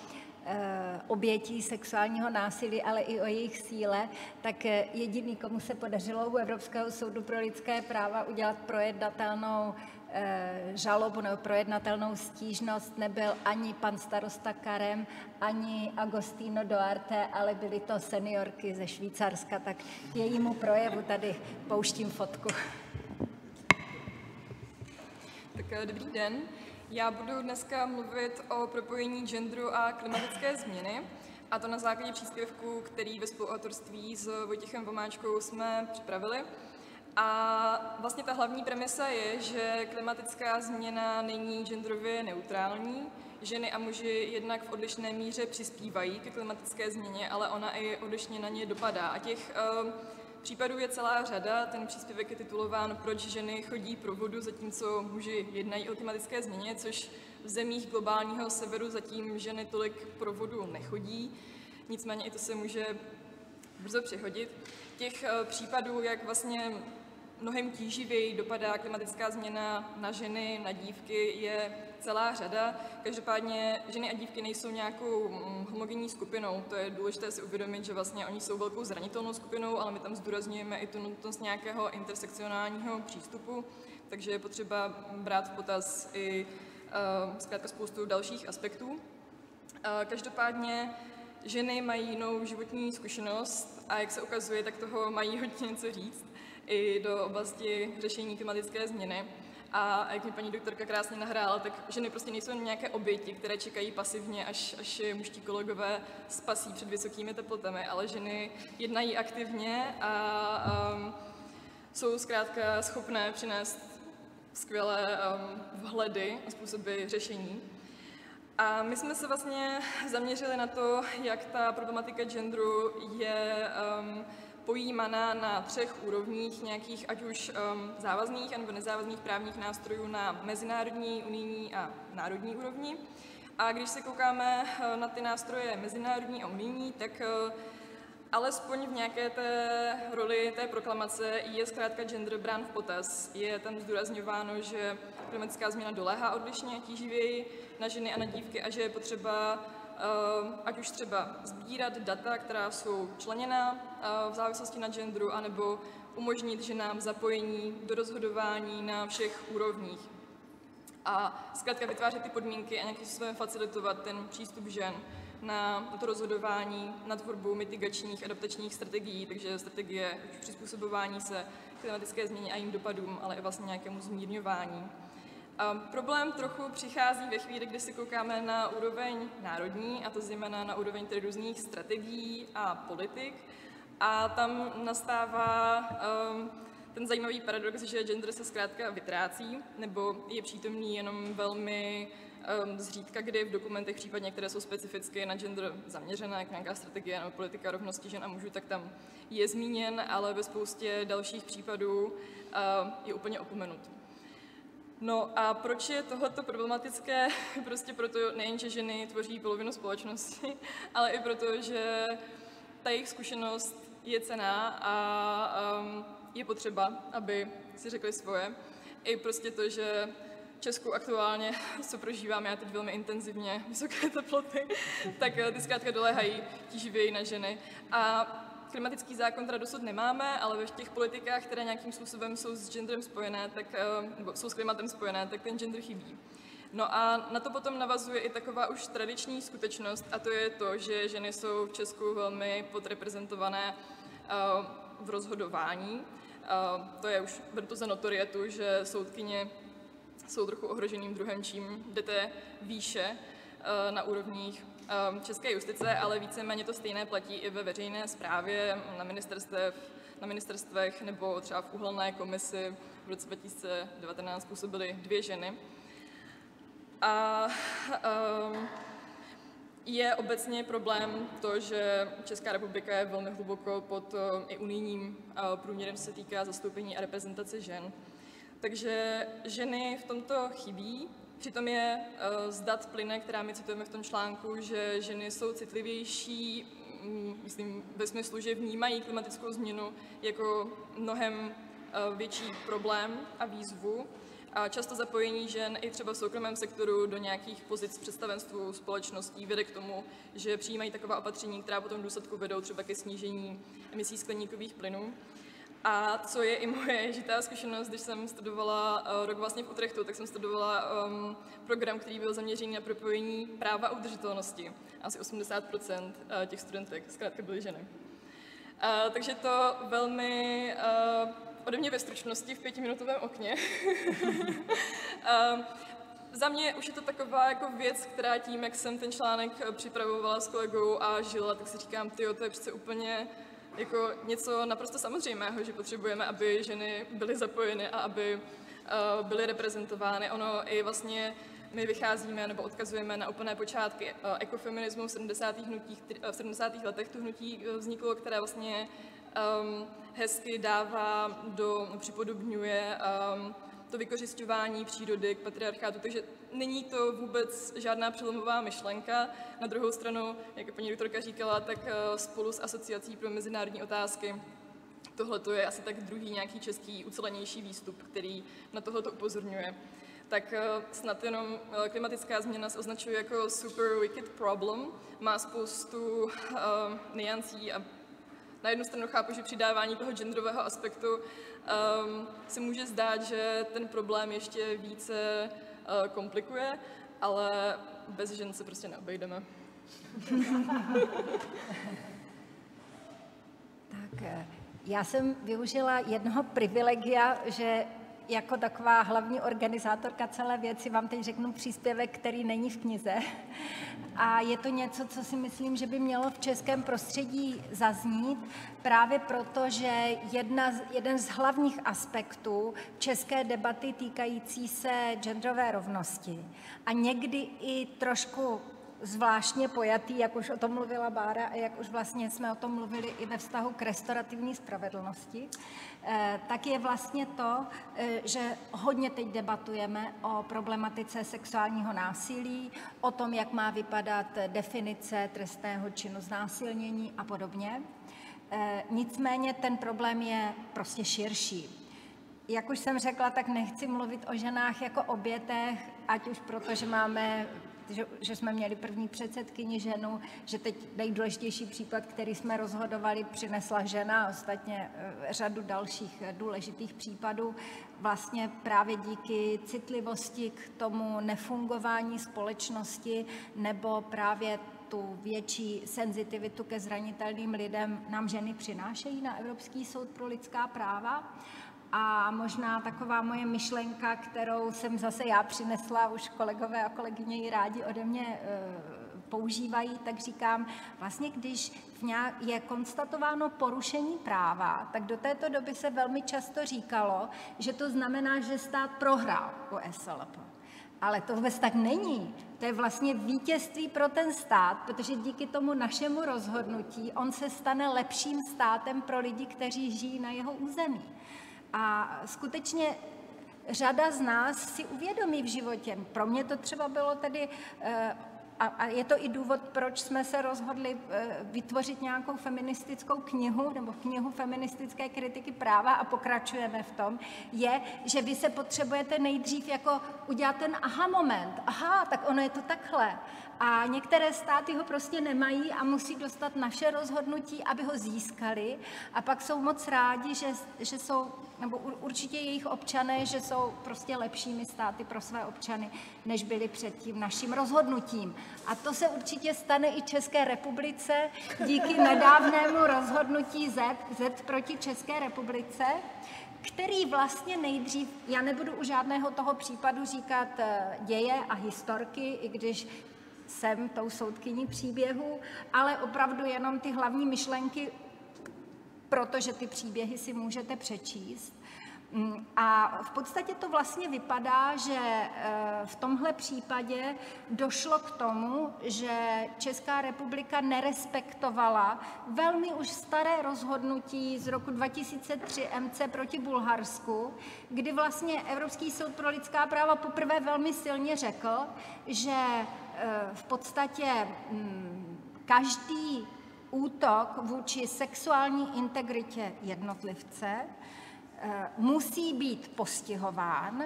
obětí sexuálního násilí, ale i o jejich síle, tak jediný, komu se podařilo u Evropského soudu pro lidské práva udělat projednatelnou žalobu nebo projednatelnou stížnost, nebyl ani pan starosta Karem, ani Agostino Duarte, ale byly to seniorky ze Švýcarska, tak k jejímu projevu tady pouštím fotku. Tak dobrý den. Já budu dneska mluvit o propojení genderu a klimatické změny, a to na základě příspěvku, který ve spoluautorství s Vojtěchem Vomáčkou jsme připravili. A vlastně ta hlavní premisa je, že klimatická změna není genderově neutrální. Ženy a muži jednak v odlišné míře přispívají ke klimatické změně, ale ona i odlišně na ně dopadá. A těch případů je celá řada. Ten příspěvek je titulován Proč ženy chodí pro vodu, zatímco muži jednají o klimatické změně, což v zemích globálního severu zatím ženy tolik pro vodu nechodí. Nicméně i to se může brzo přehodit. Těch případů, jak vlastně mnohem tíživěji dopadá klimatická změna na ženy, na dívky, je celá řada. Každopádně ženy a dívky nejsou nějakou homogenní skupinou. To je důležité si uvědomit, že vlastně oni jsou velkou zranitelnou skupinou, ale my tam zdůrazňujeme i tu nutnost nějakého intersekcionálního přístupu, takže je potřeba brát v potaz i zkrátka spoustu dalších aspektů. Každopádně ženy mají jinou životní zkušenost a jak se ukazuje, tak toho mají hodně něco říct i do oblasti řešení klimatické změny. A jak mi paní doktorka krásně nahrála, tak ženy prostě nejsou jen nějaké oběti, které čekají pasivně, až je mužští kolegové spasí před vysokými teplotami, ale ženy jednají aktivně a jsou zkrátka schopné přinést skvělé vhledy a způsoby řešení. A my jsme se vlastně zaměřili na to, jak ta problematika genderu je pojímaná na 3 úrovních nějakých ať už závazných nebo nezávazných právních nástrojů na mezinárodní, unijní a národní úrovni. A když se koukáme na ty nástroje mezinárodní a unijní, tak alespoň v nějaké té roli té proklamace je zkrátka gender brán v potaz. Je tam zdůrazňováno, že klimatická změna doléhá odlišně, tíživěji na ženy a na dívky a že je potřeba ať už třeba sbírat data, která jsou členěná v závislosti na genderu, anebo umožnit ženám zapojení do rozhodování na všech úrovních. A zkrátka vytvářet ty podmínky a nějakým způsobem facilitovat ten přístup žen na to rozhodování, na tvorbu mitigačních, adaptačních strategií, takže strategie přizpůsobování se klimatické změně a jejím dopadům, ale i vlastně nějakému zmírňování. Problém trochu přichází ve chvíli, kdy se koukáme na úroveň národní, a to zejména na úroveň tedy různých strategií a politik. A tam nastává ten zajímavý paradox, že gender se zkrátka vytrácí, nebo je přítomný jenom velmi zřídka, kdy v dokumentech, případně které jsou specificky na gender zaměřené, jak nějaká strategie nebo politika rovnosti žen a mužů, tak tam je zmíněn, ale ve spoustě dalších případů je úplně opomenut. No a proč je tohleto problematické? Prostě proto nejen, že ženy tvoří polovinu společnosti, ale i proto, že ta jejich zkušenost je cenná a je potřeba, aby si řekli svoje. I prostě to, že v Česku aktuálně, co prožíváme já teď velmi intenzivně, vysoké teploty, tak ty zkrátka doléhají tíživěji na ženy. A klimatický zákon teda dosud nemáme, ale ve těch politikách, které nějakým způsobem jsou s genderem spojené, nebo jsou s klimatem spojené, tak ten gender chybí. No a na to potom navazuje i taková už tradiční skutečnost, a to je to, že ženy jsou v Česku velmi podreprezentované v rozhodování. To je už, beru to za notorietu, že soudkyně jsou trochu ohroženým druhem, čím jdete výše na úrovních české justice, ale víceméně to stejné platí i ve veřejné správě, na ministerstvech nebo třeba v uhelné komisi v roce 2019 působily 2 ženy. A je obecně problém to, že Česká republika je velmi hluboko pod i unijním průměrem, se týká zastoupení a reprezentace žen. Takže ženy v tomto chybí. Přitom je z dat plyne, která my citujeme v tom článku, že ženy jsou citlivější, myslím ve smyslu, že vnímají klimatickou změnu jako mnohem větší problém a výzvu. A často zapojení žen i třeba v soukromém sektoru do nějakých pozic představenstvu společností vede k tomu, že přijímají taková opatření, která potom v důsledku vedou třeba ke snížení emisí skleníkových plynů. A co je i moje žitá zkušenost, když jsem studovala rok vlastně v Utrechtu, tak jsem studovala program, který byl zaměřený na propojení práva a udržitelnosti. Asi 80% těch studentek zkrátka byly ženy. Takže to velmi ode mě ve stručnosti v 5minutovém okně. Za mě už je to taková jako věc, která tím, jak jsem ten článek připravovala s kolegou a žila, tak si říkám, tyjo, to je přece úplně jako něco naprosto samozřejmého, že potřebujeme, aby ženy byly zapojeny a aby byly reprezentovány. Ono i vlastně my vycházíme nebo odkazujeme na úplné počátky ekofeminismu v 70. letech. To hnutí vzniklo, které vlastně hezky dává připodobňuje to vykořisťování přírody k patriarchátu, takže není to vůbec žádná přelomová myšlenka. Na druhou stranu, jak paní doktorka říkala, tak spolu s Asociací pro mezinárodní otázky tohle je asi tak druhý nějaký český ucelenější výstup, který na tohleto upozorňuje. Tak snad jenom klimatická změna se označuje jako super wicked problem, má spoustu niancí a na jednu stranu chápu, že přidávání toho genderového aspektu se může zdát, že ten problém ještě více komplikuje, ale bez žen se prostě neobejdeme. Tak já jsem využila jednoho privilegia, že jako taková hlavní organizátorka celé věci vám teď řeknu příspěvek, který není v knize. A je to něco, co si myslím, že by mělo v českém prostředí zaznít, právě proto, že jeden z hlavních aspektů české debaty týkající se genderové rovnosti a někdy i trošku zvláštně pojatý, jak už o tom mluvila Bára a jak už vlastně jsme o tom mluvili i ve vztahu k restaurativní spravedlnosti, tak je vlastně to, že hodně teď debatujeme o problematice sexuálního násilí, o tom, jak má vypadat definice trestného činu znásilnění a podobně. Nicméně ten problém je prostě širší. Jak už jsem řekla, tak nechci mluvit o ženách jako obětech, ať už proto, že jsme měli první předsedkyni ženu, že teď nejdůležitější případ, který jsme rozhodovali, přinesla žena, ostatně řadu dalších důležitých případů, vlastně právě díky citlivosti k tomu nefungování společnosti nebo právě tu větší senzitivitu ke zranitelným lidem nám ženy přinášejí na Evropský soud pro lidská práva. A možná taková moje myšlenka, kterou jsem zase já přinesla, už kolegové a kolegyně ji rádi ode mě používají, tak říkám, vlastně když je konstatováno porušení práva, tak do této doby se velmi často říkalo, že to znamená, že stát prohrál u SLP. Ale to vůbec tak není. To je vlastně vítězství pro ten stát, protože díky tomu našemu rozhodnutí on se stane lepším státem pro lidi, kteří žijí na jeho území. A skutečně řada z nás si uvědomí v životě. Pro mě to třeba bylo tady, a je to i důvod, proč jsme se rozhodli vytvořit nějakou feministickou knihu, nebo knihu feministické kritiky práva a pokračujeme v tom, je, že vy se potřebujete nejdřív jako udělat ten aha moment. Aha, tak ono je to takhle. A některé státy ho prostě nemají a musí dostat naše rozhodnutí, aby ho získali. A pak jsou moc rádi, že jsou, nebo určitě jejich občané, že jsou prostě lepšími státy pro své občany, než byli před tím naším rozhodnutím. A to se určitě stane i České republice díky nedávnému rozhodnutí Z proti České republice, který vlastně nejdřív, já nebudu u žádného toho případu říkat děje a historky, i když jsem tou soudkyní příběhu, ale opravdu jenom ty hlavní myšlenky, protože ty příběhy si můžete přečíst. A v podstatě to vlastně vypadá, že v tomhle případě došlo k tomu, že Česká republika nerespektovala velmi už staré rozhodnutí z roku 2003 MC proti Bulharsku, kdy vlastně Evropský soud pro lidská práva poprvé velmi silně řekl, že v podstatě každý útok vůči sexuální integritě jednotlivce musí být postihován,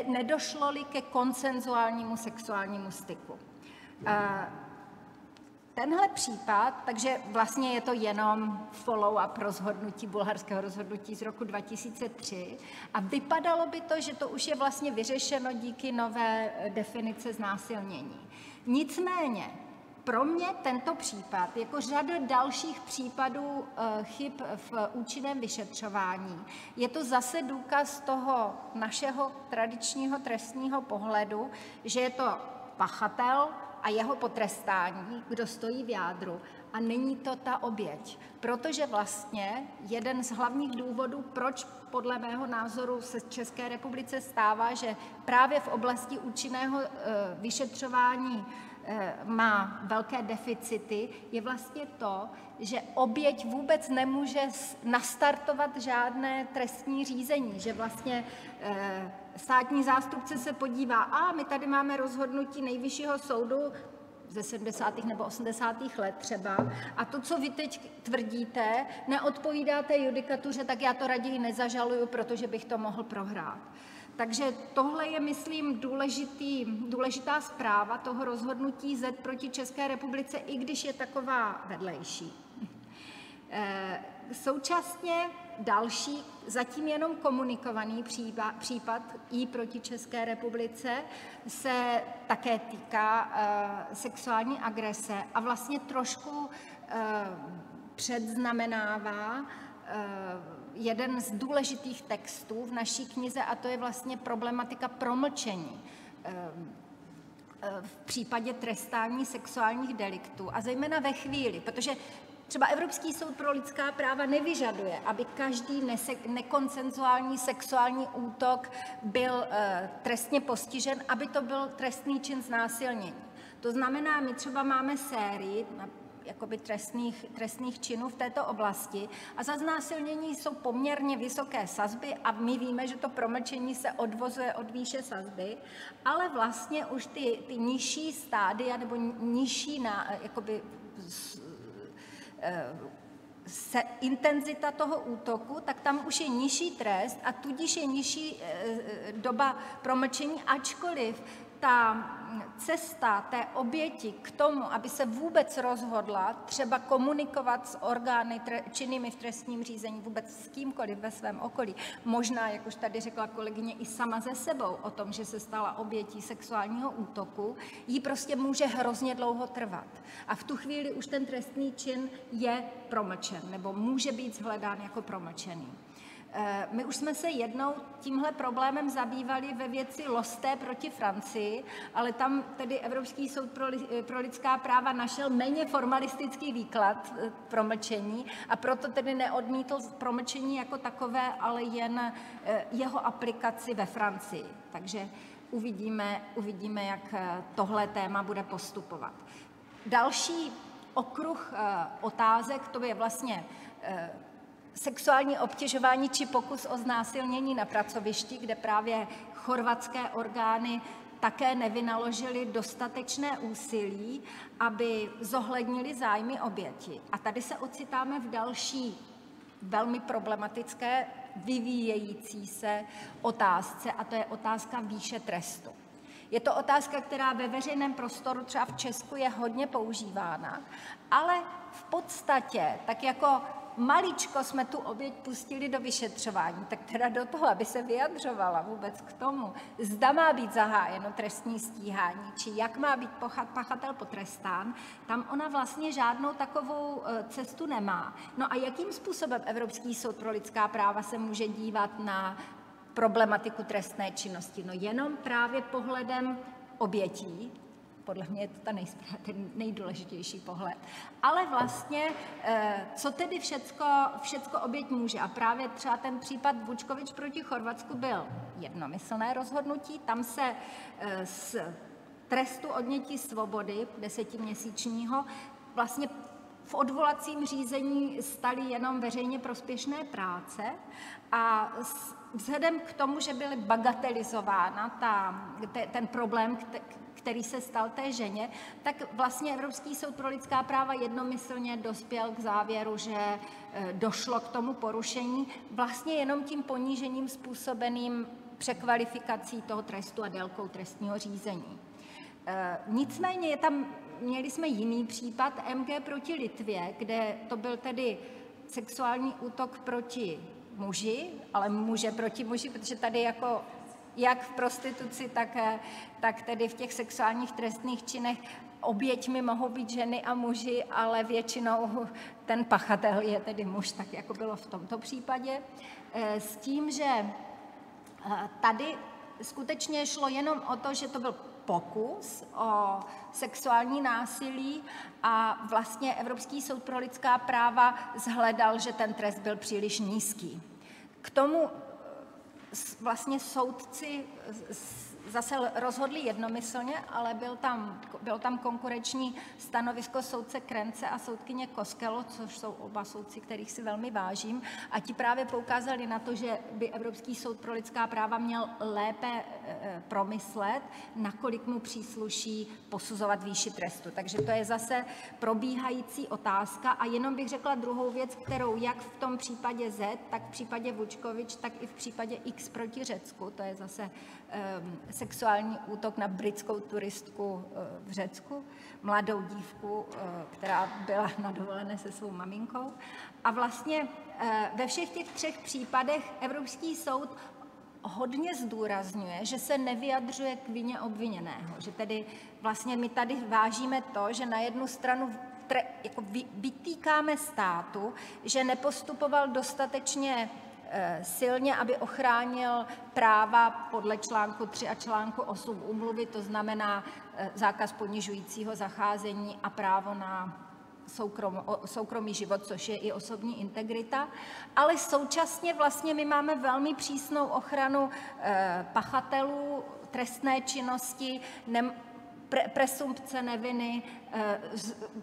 nedošlo-li ke konsenzuálnímu sexuálnímu styku. Tenhle případ, takže vlastně je to jenom follow-up rozhodnutí, bulharského rozhodnutí z roku 2003 a vypadalo by to, že to už je vlastně vyřešeno díky nové definice znásilnění. Nicméně, pro mě tento případ, jako řada dalších případů chyb v účinném vyšetřování, je to zase důkaz toho našeho tradičního trestního pohledu, že je to pachatel a jeho potrestání, kdo stojí v jádru, a není to ta oběť. Protože vlastně jeden z hlavních důvodů, proč podle mého názoru se v České republice stává, že právě v oblasti účinného vyšetřování má velké deficity, je vlastně to, že oběť vůbec nemůže nastartovat žádné trestní řízení, že vlastně státní zástupce se podívá, a my tady máme rozhodnutí Nejvyššího soudu ze 70. nebo 80. let třeba, a to, co vy teď tvrdíte, neodpovídá té judikatuře, tak já to raději nezažaluju, protože bych to mohl prohrát. Takže tohle je, myslím, důležitá zpráva toho rozhodnutí Z proti České republice, i když je taková vedlejší. Současně další, zatím jenom komunikovaný případ I proti České republice se také týká sexuální agrese a vlastně trošku předznamenává jeden z důležitých textů v naší knize, a to je vlastně problematika promlčení v případě trestání sexuálních deliktů. A zejména ve chvíli, protože třeba Evropský soud pro lidská práva nevyžaduje, aby každý nekonsenzuální sexuální útok byl trestně postižen, aby to byl trestný čin znásilnění. To znamená, my třeba máme sérii jakoby trestných činů v této oblasti a za znásilnění jsou poměrně vysoké sazby a my víme, že to promlčení se odvozuje od výše sazby, ale vlastně už ty nižší stádia nebo nižší jakoby intenzita toho útoku, tak tam už je nižší trest a tudíž je nižší doba promlčení, ačkoliv ta cesta té oběti k tomu, aby se vůbec rozhodla třeba komunikovat s orgány činnými v trestním řízení, vůbec s kýmkoliv ve svém okolí, možná, jak už tady řekla kolegyně, i sama ze sebou o tom, že se stala obětí sexuálního útoku, jí prostě může hrozně dlouho trvat. A v tu chvíli už ten trestný čin je promlčen, nebo může být shledán jako promlčený. My už jsme se jednou tímhle problémem zabývali ve věci Losté proti Francii, ale tam tedy Evropský soud pro lidská práva našel méně formalistický výklad promlčení a proto tedy neodmítl promlčení jako takové, ale jen jeho aplikaci ve Francii. Takže uvidíme, jak tohle téma bude postupovat. Další okruh otázek, to je vlastně sexuální obtěžování či pokus o znásilnění na pracovišti, kde právě chorvatské orgány také nevynaložily dostatečné úsilí, aby zohlednili zájmy oběti. A tady se ocitáme v další velmi problematické vyvíjející se otázce, a to je otázka výše trestu. Je to otázka, která ve veřejném prostoru třeba v Česku je hodně používána, ale v podstatě tak jako maličko jsme tu oběť pustili do vyšetřování, tak teda do toho, aby se vyjadřovala vůbec k tomu, zda má být zahájeno trestní stíhání, či jak má být pachatel potrestán, tam ona vlastně žádnou takovou cestu nemá. No a jakým způsobem Evropský soud pro lidská práva se může dívat na problematiku trestné činnosti? No jenom právě pohledem obětí. Podle mě je to ten nejdůležitější pohled. Ale vlastně, co tedy všecko oběť může? A právě třeba ten případ Vučkovič proti Chorvatsku byl jednomyslné rozhodnutí. Tam se z trestu odnětí svobody 10měsíčního vlastně v odvolacím řízení staly jenom veřejně prospěšné práce a vzhledem k tomu, že byly bagatelizována ten problém, který se stal té ženě, tak vlastně Evropský soud pro lidská práva jednomyslně dospěl k závěru, že došlo k tomu porušení vlastně jenom tím ponížením způsobeným překvalifikací toho trestu a délkou trestního řízení. Nicméně měli jsme jiný případ MG proti Litvě, kde to byl tedy sexuální útok proti muži, ale muže proti muži, protože tady jako jak v prostituci, tak tedy v těch sexuálních trestných činech oběťmi mohou být ženy a muži, ale většinou ten pachatel je tedy muž, tak jako bylo v tomto případě. S tím, že tady skutečně šlo jenom o to, že to byl pokus o sexuální násilí a vlastně Evropský soud pro lidská práva shledal, že ten trest byl příliš nízký. K tomu vlastně soudci zase rozhodli jednomyslně, ale bylo tam konkurenční stanovisko soudce Krence a soudkyně Koskelo, což jsou oba soudci, kterých si velmi vážím, a ti právě poukázali na to, že by Evropský soud pro lidská práva měl lépe promyslet, nakolik mu přísluší posuzovat výši trestu. Takže to je zase probíhající otázka a jenom bych řekla druhou věc, kterou jak v tom případě Z, tak v případě Vučkovič, tak i v případě X proti Řecku, to je zase sexuální útok na britskou turistku v Řecku, mladou dívku, která byla na dovolené se svou maminkou. A vlastně ve všech těch 3 případech Evropský soud hodně zdůrazňuje, že se nevyjadřuje k vině obviněného. Že tedy vlastně my tady vážíme to, že na jednu stranu jako vytýkáme státu, že nepostupoval dostatečně silně, aby ochránil práva podle článku 3 a článku 8 úmluvy, to znamená zákaz ponižujícího zacházení a právo na soukromý život, což je i osobní integrita, ale současně vlastně my máme velmi přísnou ochranu pachatelů trestné činnosti, presumpce neviny,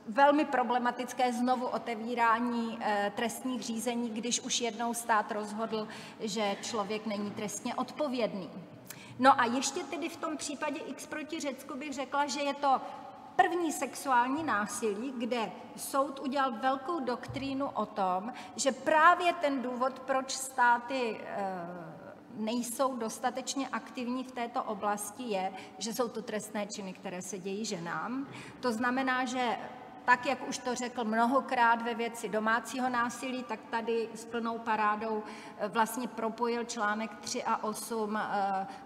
velmi problematické znovu otevírání trestních řízení, když už jednou stát rozhodl, že člověk není trestně odpovědný. No a ještě tedy v tom případě X proti Řecku bych řekla, že je to první sexuální násilí, kde soud udělal velkou doktrínu o tom, že právě ten důvod, proč státy nejsou dostatečně aktivní v této oblasti, je, že jsou to trestné činy, které se dějí ženám. To znamená, že tak, jak už to řekl mnohokrát ve věci domácího násilí, tak tady s plnou parádou vlastně propojil článek 3 a 8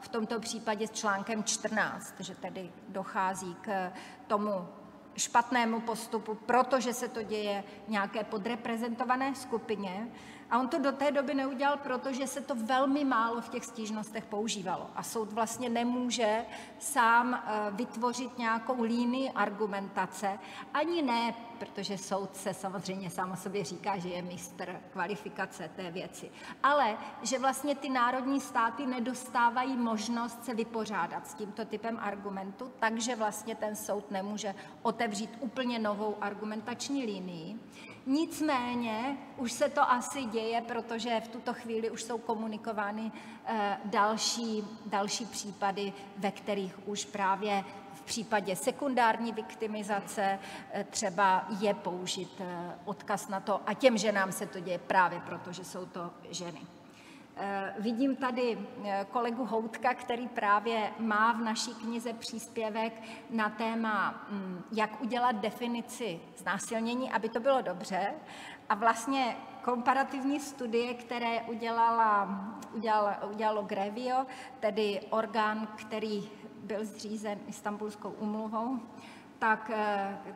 v tomto případě s článkem 14, že tedy dochází k tomu špatnému postupu, protože se to děje nějaké podreprezentované skupině. A on to do té doby neudělal, protože se to velmi málo v těch stížnostech používalo. A soud vlastně nemůže sám vytvořit nějakou línii argumentace, ani ne, protože soud se samozřejmě sám o sobě říká, že je mistr kvalifikace té věci. Ale že vlastně ty národní státy nedostávají možnost se vypořádat s tímto typem argumentu, takže vlastně ten soud nemůže otevřít úplně novou argumentační linii. Nicméně už se to asi děje, protože v tuto chvíli už jsou komunikovány další případy, ve kterých už právě v případě sekundární viktimizace třeba je použit odkaz na to a těm ženám se to děje právě proto, že jsou to ženy. Vidím tady kolegu Houtka, který právě má v naší knize příspěvek na téma, jak udělat definici znásilnění, aby to bylo dobře. A vlastně komparativní studie, které udělalo Grevio, tedy orgán, který byl zřízen Istanbulskou úmluvou, tak,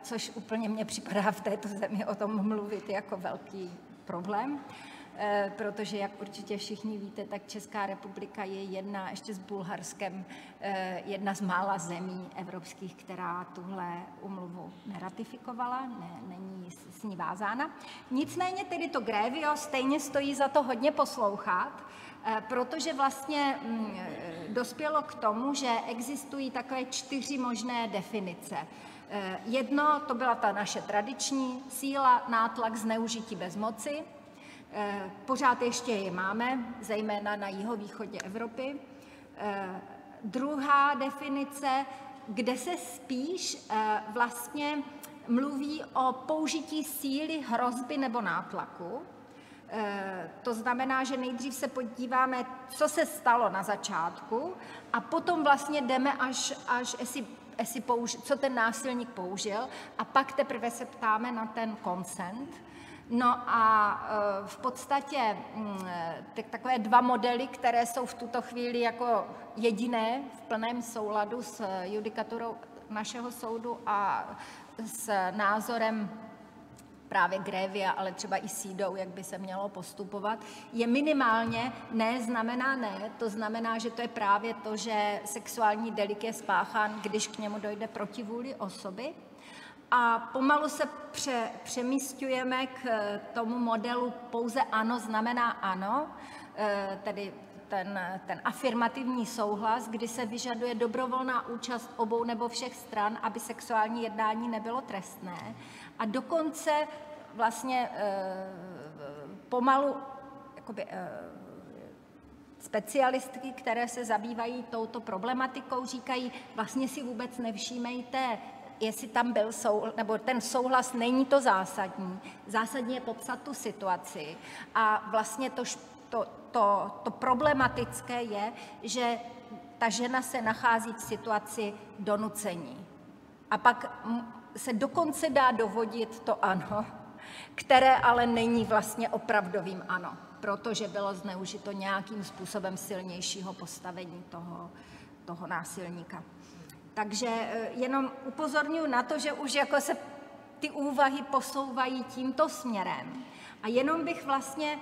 což úplně mně připadá v této zemi o tom mluvit jako velký problém, protože, jak určitě všichni víte, tak Česká republika je jedna, ještě s Bulharskem, jedna z mála zemí evropských, která tuhle úmluvu neratifikovala, není s ní vázána. Nicméně tedy to Grevio stejně stojí za to hodně poslouchat, protože vlastně dospělo k tomu, že existují takové 4 možné definice. Jedno, to byla ta naše tradiční síla, nátlak, zneužití bezmoci. Pořád ještě je máme, zejména na jihovýchodě Evropy. Druhá definice, kde se spíš vlastně mluví o použití síly, hrozby nebo nátlaku. To znamená, že nejdřív se podíváme, co se stalo na začátku a potom vlastně jdeme až co ten násilník použil a pak teprve se ptáme na ten consent. No a v podstatě takové 2 modely, které jsou v tuto chvíli jako jediné v plném souladu s judikaturou našeho soudu a s názorem právě Grévia, ale třeba i SIDou, jak by se mělo postupovat, je minimálně ne znamená ne, to znamená, že to je právě to, že sexuální delikt je spáchán, když k němu dojde proti vůli osoby. A pomalu se přemísťujeme k tomu modelu pouze ano znamená ano, tedy ten afirmativní souhlas, kdy se vyžaduje dobrovolná účast obou nebo všech stran, aby sexuální jednání nebylo trestné. A dokonce vlastně pomalu jakoby, specialistky, které se zabývají touto problematikou, říkají, vlastně si vůbec nevšímejte, jestli tam byl souhlas, nebo ten souhlas není to zásadní. Zásadní je popsat tu situaci. A vlastně to problematické je, že ta žena se nachází v situaci donucení. A pak se dokonce dá dovodit to ano, které ale není vlastně opravdovým ano, protože bylo zneužito nějakým způsobem silnějšího postavení toho násilníka. Takže jenom upozorňuji na to, že už jako se ty úvahy posouvají tímto směrem. A jenom bych vlastně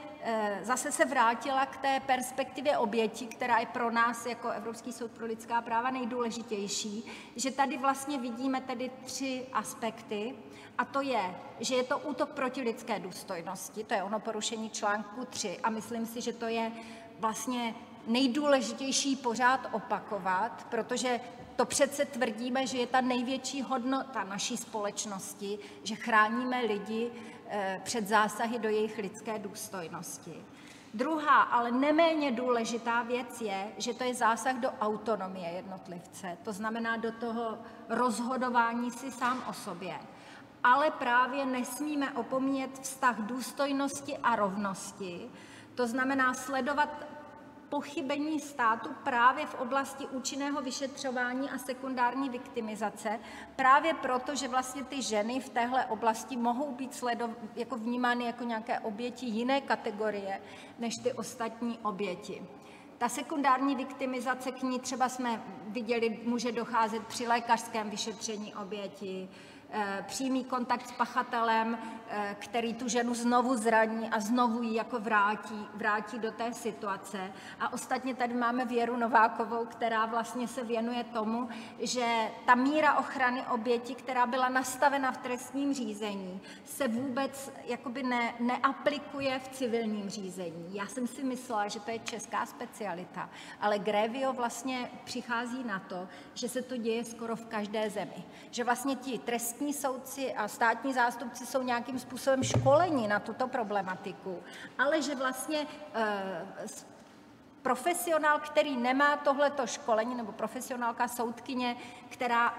zase se vrátila k té perspektivě oběti, která je pro nás jako Evropský soud pro lidská práva nejdůležitější, že tady vlastně vidíme tedy 3 aspekty, a to je, že je to útok proti lidské důstojnosti, to je ono porušení článku 3 a myslím si, že to je vlastně nejdůležitější pořád opakovat, protože to přece tvrdíme, že je ta největší hodnota naší společnosti, že chráníme lidi před zásahy do jejich lidské důstojnosti. Druhá, ale neméně důležitá věc je, že to je zásah do autonomie jednotlivce, to znamená do toho rozhodování si sám o sobě. Ale právě nesmíme opomíjet vztah důstojnosti a rovnosti, to znamená sledovat pochybení státu právě v oblasti účinného vyšetřování a sekundární viktimizace, právě proto, že vlastně ty ženy v téhle oblasti mohou být jako vnímány jako nějaké oběti jiné kategorie než ty ostatní oběti. Ta sekundární viktimizace, k ní třeba jsme viděli, může docházet při lékařském vyšetření oběti, přímý kontakt s pachatelem, který tu ženu znovu zraní a znovu ji jako vrátí do té situace. A ostatně tady máme Věru Novákovou, která vlastně se věnuje tomu, že ta míra ochrany oběti, která byla nastavena v trestním řízení, se vůbec jakoby neaplikuje v civilním řízení. Já jsem si myslela, že to je česká specialita, ale Grevio vlastně přichází na to, že se to děje skoro v každé zemi. Že vlastně ti trestní soudci a státní zástupci jsou nějakým způsobem školeni na tuto problematiku, ale že vlastně profesionál, který nemá tohleto školení, nebo profesionálka soudkyně, která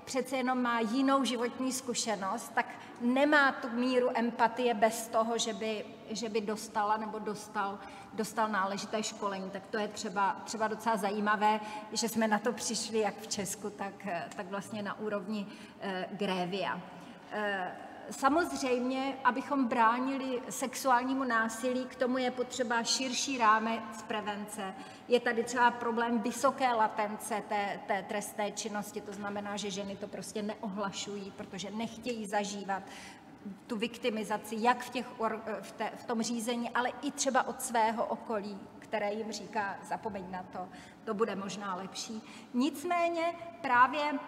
přece jenom má jinou životní zkušenost, tak nemá tu míru empatie bez toho, že by dostala nebo dostal náležité školení. Tak to je třeba docela zajímavé, že jsme na to přišli jak v Česku, tak vlastně na úrovni Grévia. Samozřejmě, abychom bránili sexuálnímu násilí, k tomu je potřeba širší rámec prevence. Je tady třeba problém vysoké latence té trestné činnosti, to znamená, že ženy to prostě neohlašují, protože nechtějí zažívat tu viktimizaci, jak v tom řízení, ale i třeba od svého okolí, které jim říká, zapomeň na to, to bude možná lepší. Nicméně právě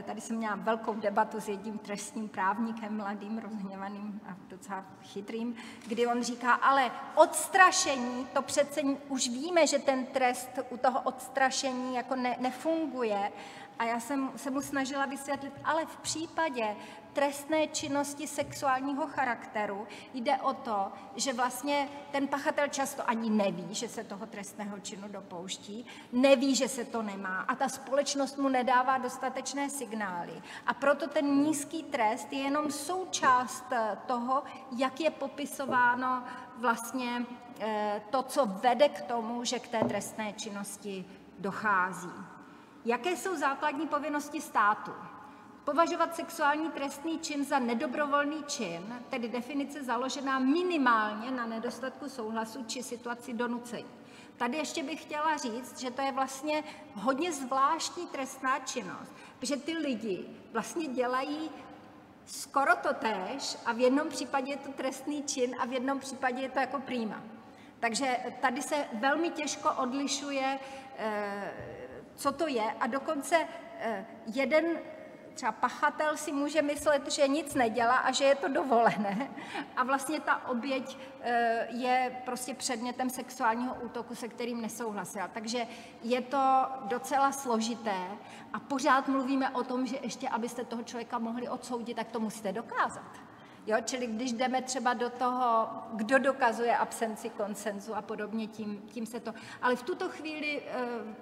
tady jsem měla velkou debatu s jedním trestním právníkem, mladým, rozhněvaným a docela chytrým, kdy on říká, ale odstrašení, to přece už víme, že ten trest u toho odstrašení jako nefunguje. A já jsem se mu snažila vysvětlit, ale v případě trestné činnosti sexuálního charakteru jde o to, že vlastně ten pachatel často ani neví, že se toho trestného činu dopouští, neví, že se to nemá a ta společnost mu nedává dostatečné signály. A proto ten nízký trest je jenom součást toho, jak je popisováno vlastně to, co vede k tomu, že k té trestné činnosti dochází. Jaké jsou základní povinnosti státu? Považovat sexuální trestný čin za nedobrovolný čin, tedy definice založená minimálně na nedostatku souhlasu či situaci donucení. Tady ještě bych chtěla říct, že to je vlastně hodně zvláštní trestná činnost, protože ty lidi vlastně dělají skoro to též a v jednom případě je to trestný čin a v jednom případě je to jako prima. Takže tady se velmi těžko odlišuje, co to je, a dokonce jeden třeba pachatel si může myslet, že nic nedělá a že je to dovolené a vlastně ta oběť je prostě předmětem sexuálního útoku, se kterým nesouhlasila. Takže je to docela složité a pořád mluvíme o tom, že ještě abyste toho člověka mohli odsoudit, tak to musíte dokázat. Jo, čili když jdeme třeba do toho, kdo dokazuje absenci konsenzu a podobně, tím se to... Ale v tuto chvíli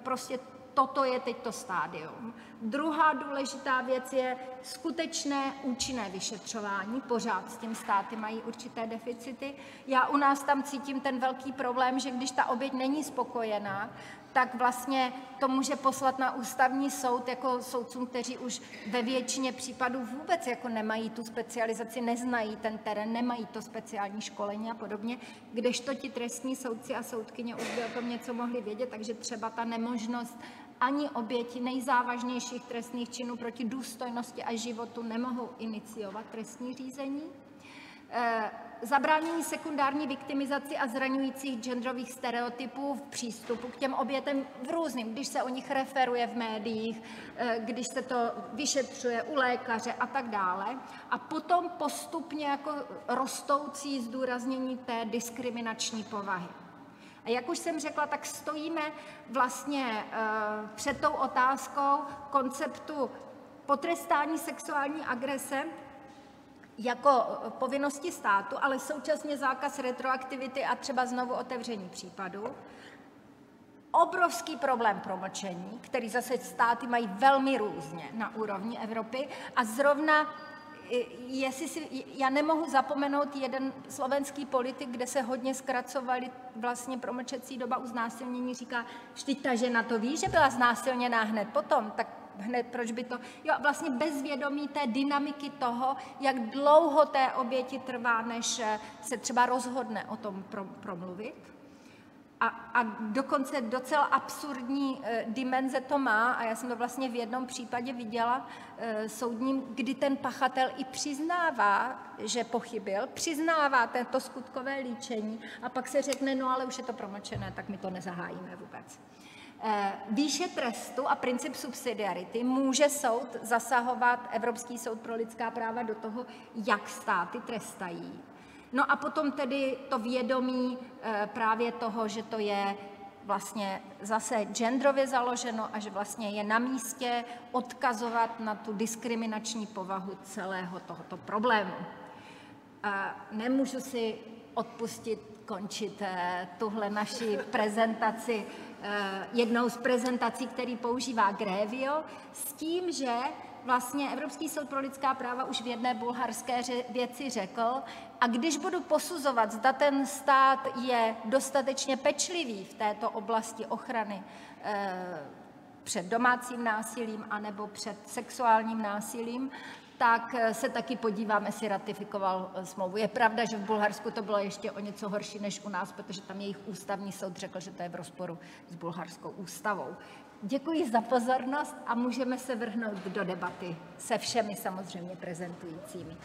prostě toto je teď to stádium. Druhá důležitá věc je skutečné účinné vyšetřování. Pořád s tím státy mají určité deficity. Já u nás tam cítím ten velký problém, že když ta oběť není spokojená, tak vlastně to může poslat na ústavní soud jako soudcům, kteří už ve většině případů vůbec jako nemají tu specializaci, neznají ten terén, nemají to speciální školení a podobně, kdežto ti trestní soudci a soudkyně už by o tom něco mohli vědět, takže třeba ta nemožnost ani oběti nejzávažnějších trestných činů proti důstojnosti a životu nemohou iniciovat trestní řízení. Zabránění sekundární viktimizaci a zraňujících genderových stereotypů v přístupu k těm obětem v různým, když se o nich referuje v médiích, když se to vyšetřuje u lékaře a tak dále. A potom postupně jako rostoucí zdůraznění té diskriminační povahy. A jak už jsem řekla, tak stojíme vlastně před tou otázkou konceptu potrestání sexuální agrese jako povinnosti státu, ale současně zákaz retroaktivity a třeba znovu otevření případu. Obrovský problém promlčení, který zase státy mají velmi různě na úrovni Evropy a zrovna já nemohu zapomenout jeden slovenský politik, kde se hodně zkracovaly vlastně promlčecí doba u znásilnění, říká, vždyť ta žena to ví, že byla znásilněná hned potom, tak hned proč by to... Jo, vlastně bez vědomí té dynamiky toho, jak dlouho té oběti trvá, než se třeba rozhodne o tom promluvit. A dokonce docela absurdní dimenze to má, a já jsem to vlastně v jednom případě viděla soudním, kdy ten pachatel i přiznává, že pochybil, přiznává tento skutkové líčení a pak se řekne, no ale už je to promlčené, tak my to nezahájíme vůbec. Výše trestu a princip subsidiarity může soud zasahovat, Evropský soud pro lidská práva, do toho, jak státy trestají. No a potom tedy to vědomí právě toho, že to je vlastně zase genderově založeno a že vlastně je na místě odkazovat na tu diskriminační povahu celého tohoto problému. Nemůžu si odpustit končit tuhle naši prezentaci jednou z prezentací, který používá Grevio, s tím, že vlastně Evropský soud pro lidská práva už v jedné bulharské věci řekl, a když budu posuzovat, zda ten stát je dostatečně pečlivý v této oblasti ochrany před domácím násilím anebo před sexuálním násilím, tak se taky podívám, jestli ratifikoval smlouvu. Je pravda, že v Bulharsku to bylo ještě o něco horší než u nás, protože tam jejich ústavní soud řekl, že to je v rozporu s bulharskou ústavou. Děkuji za pozornost a můžeme se vrhnout do debaty se všemi samozřejmě prezentujícími.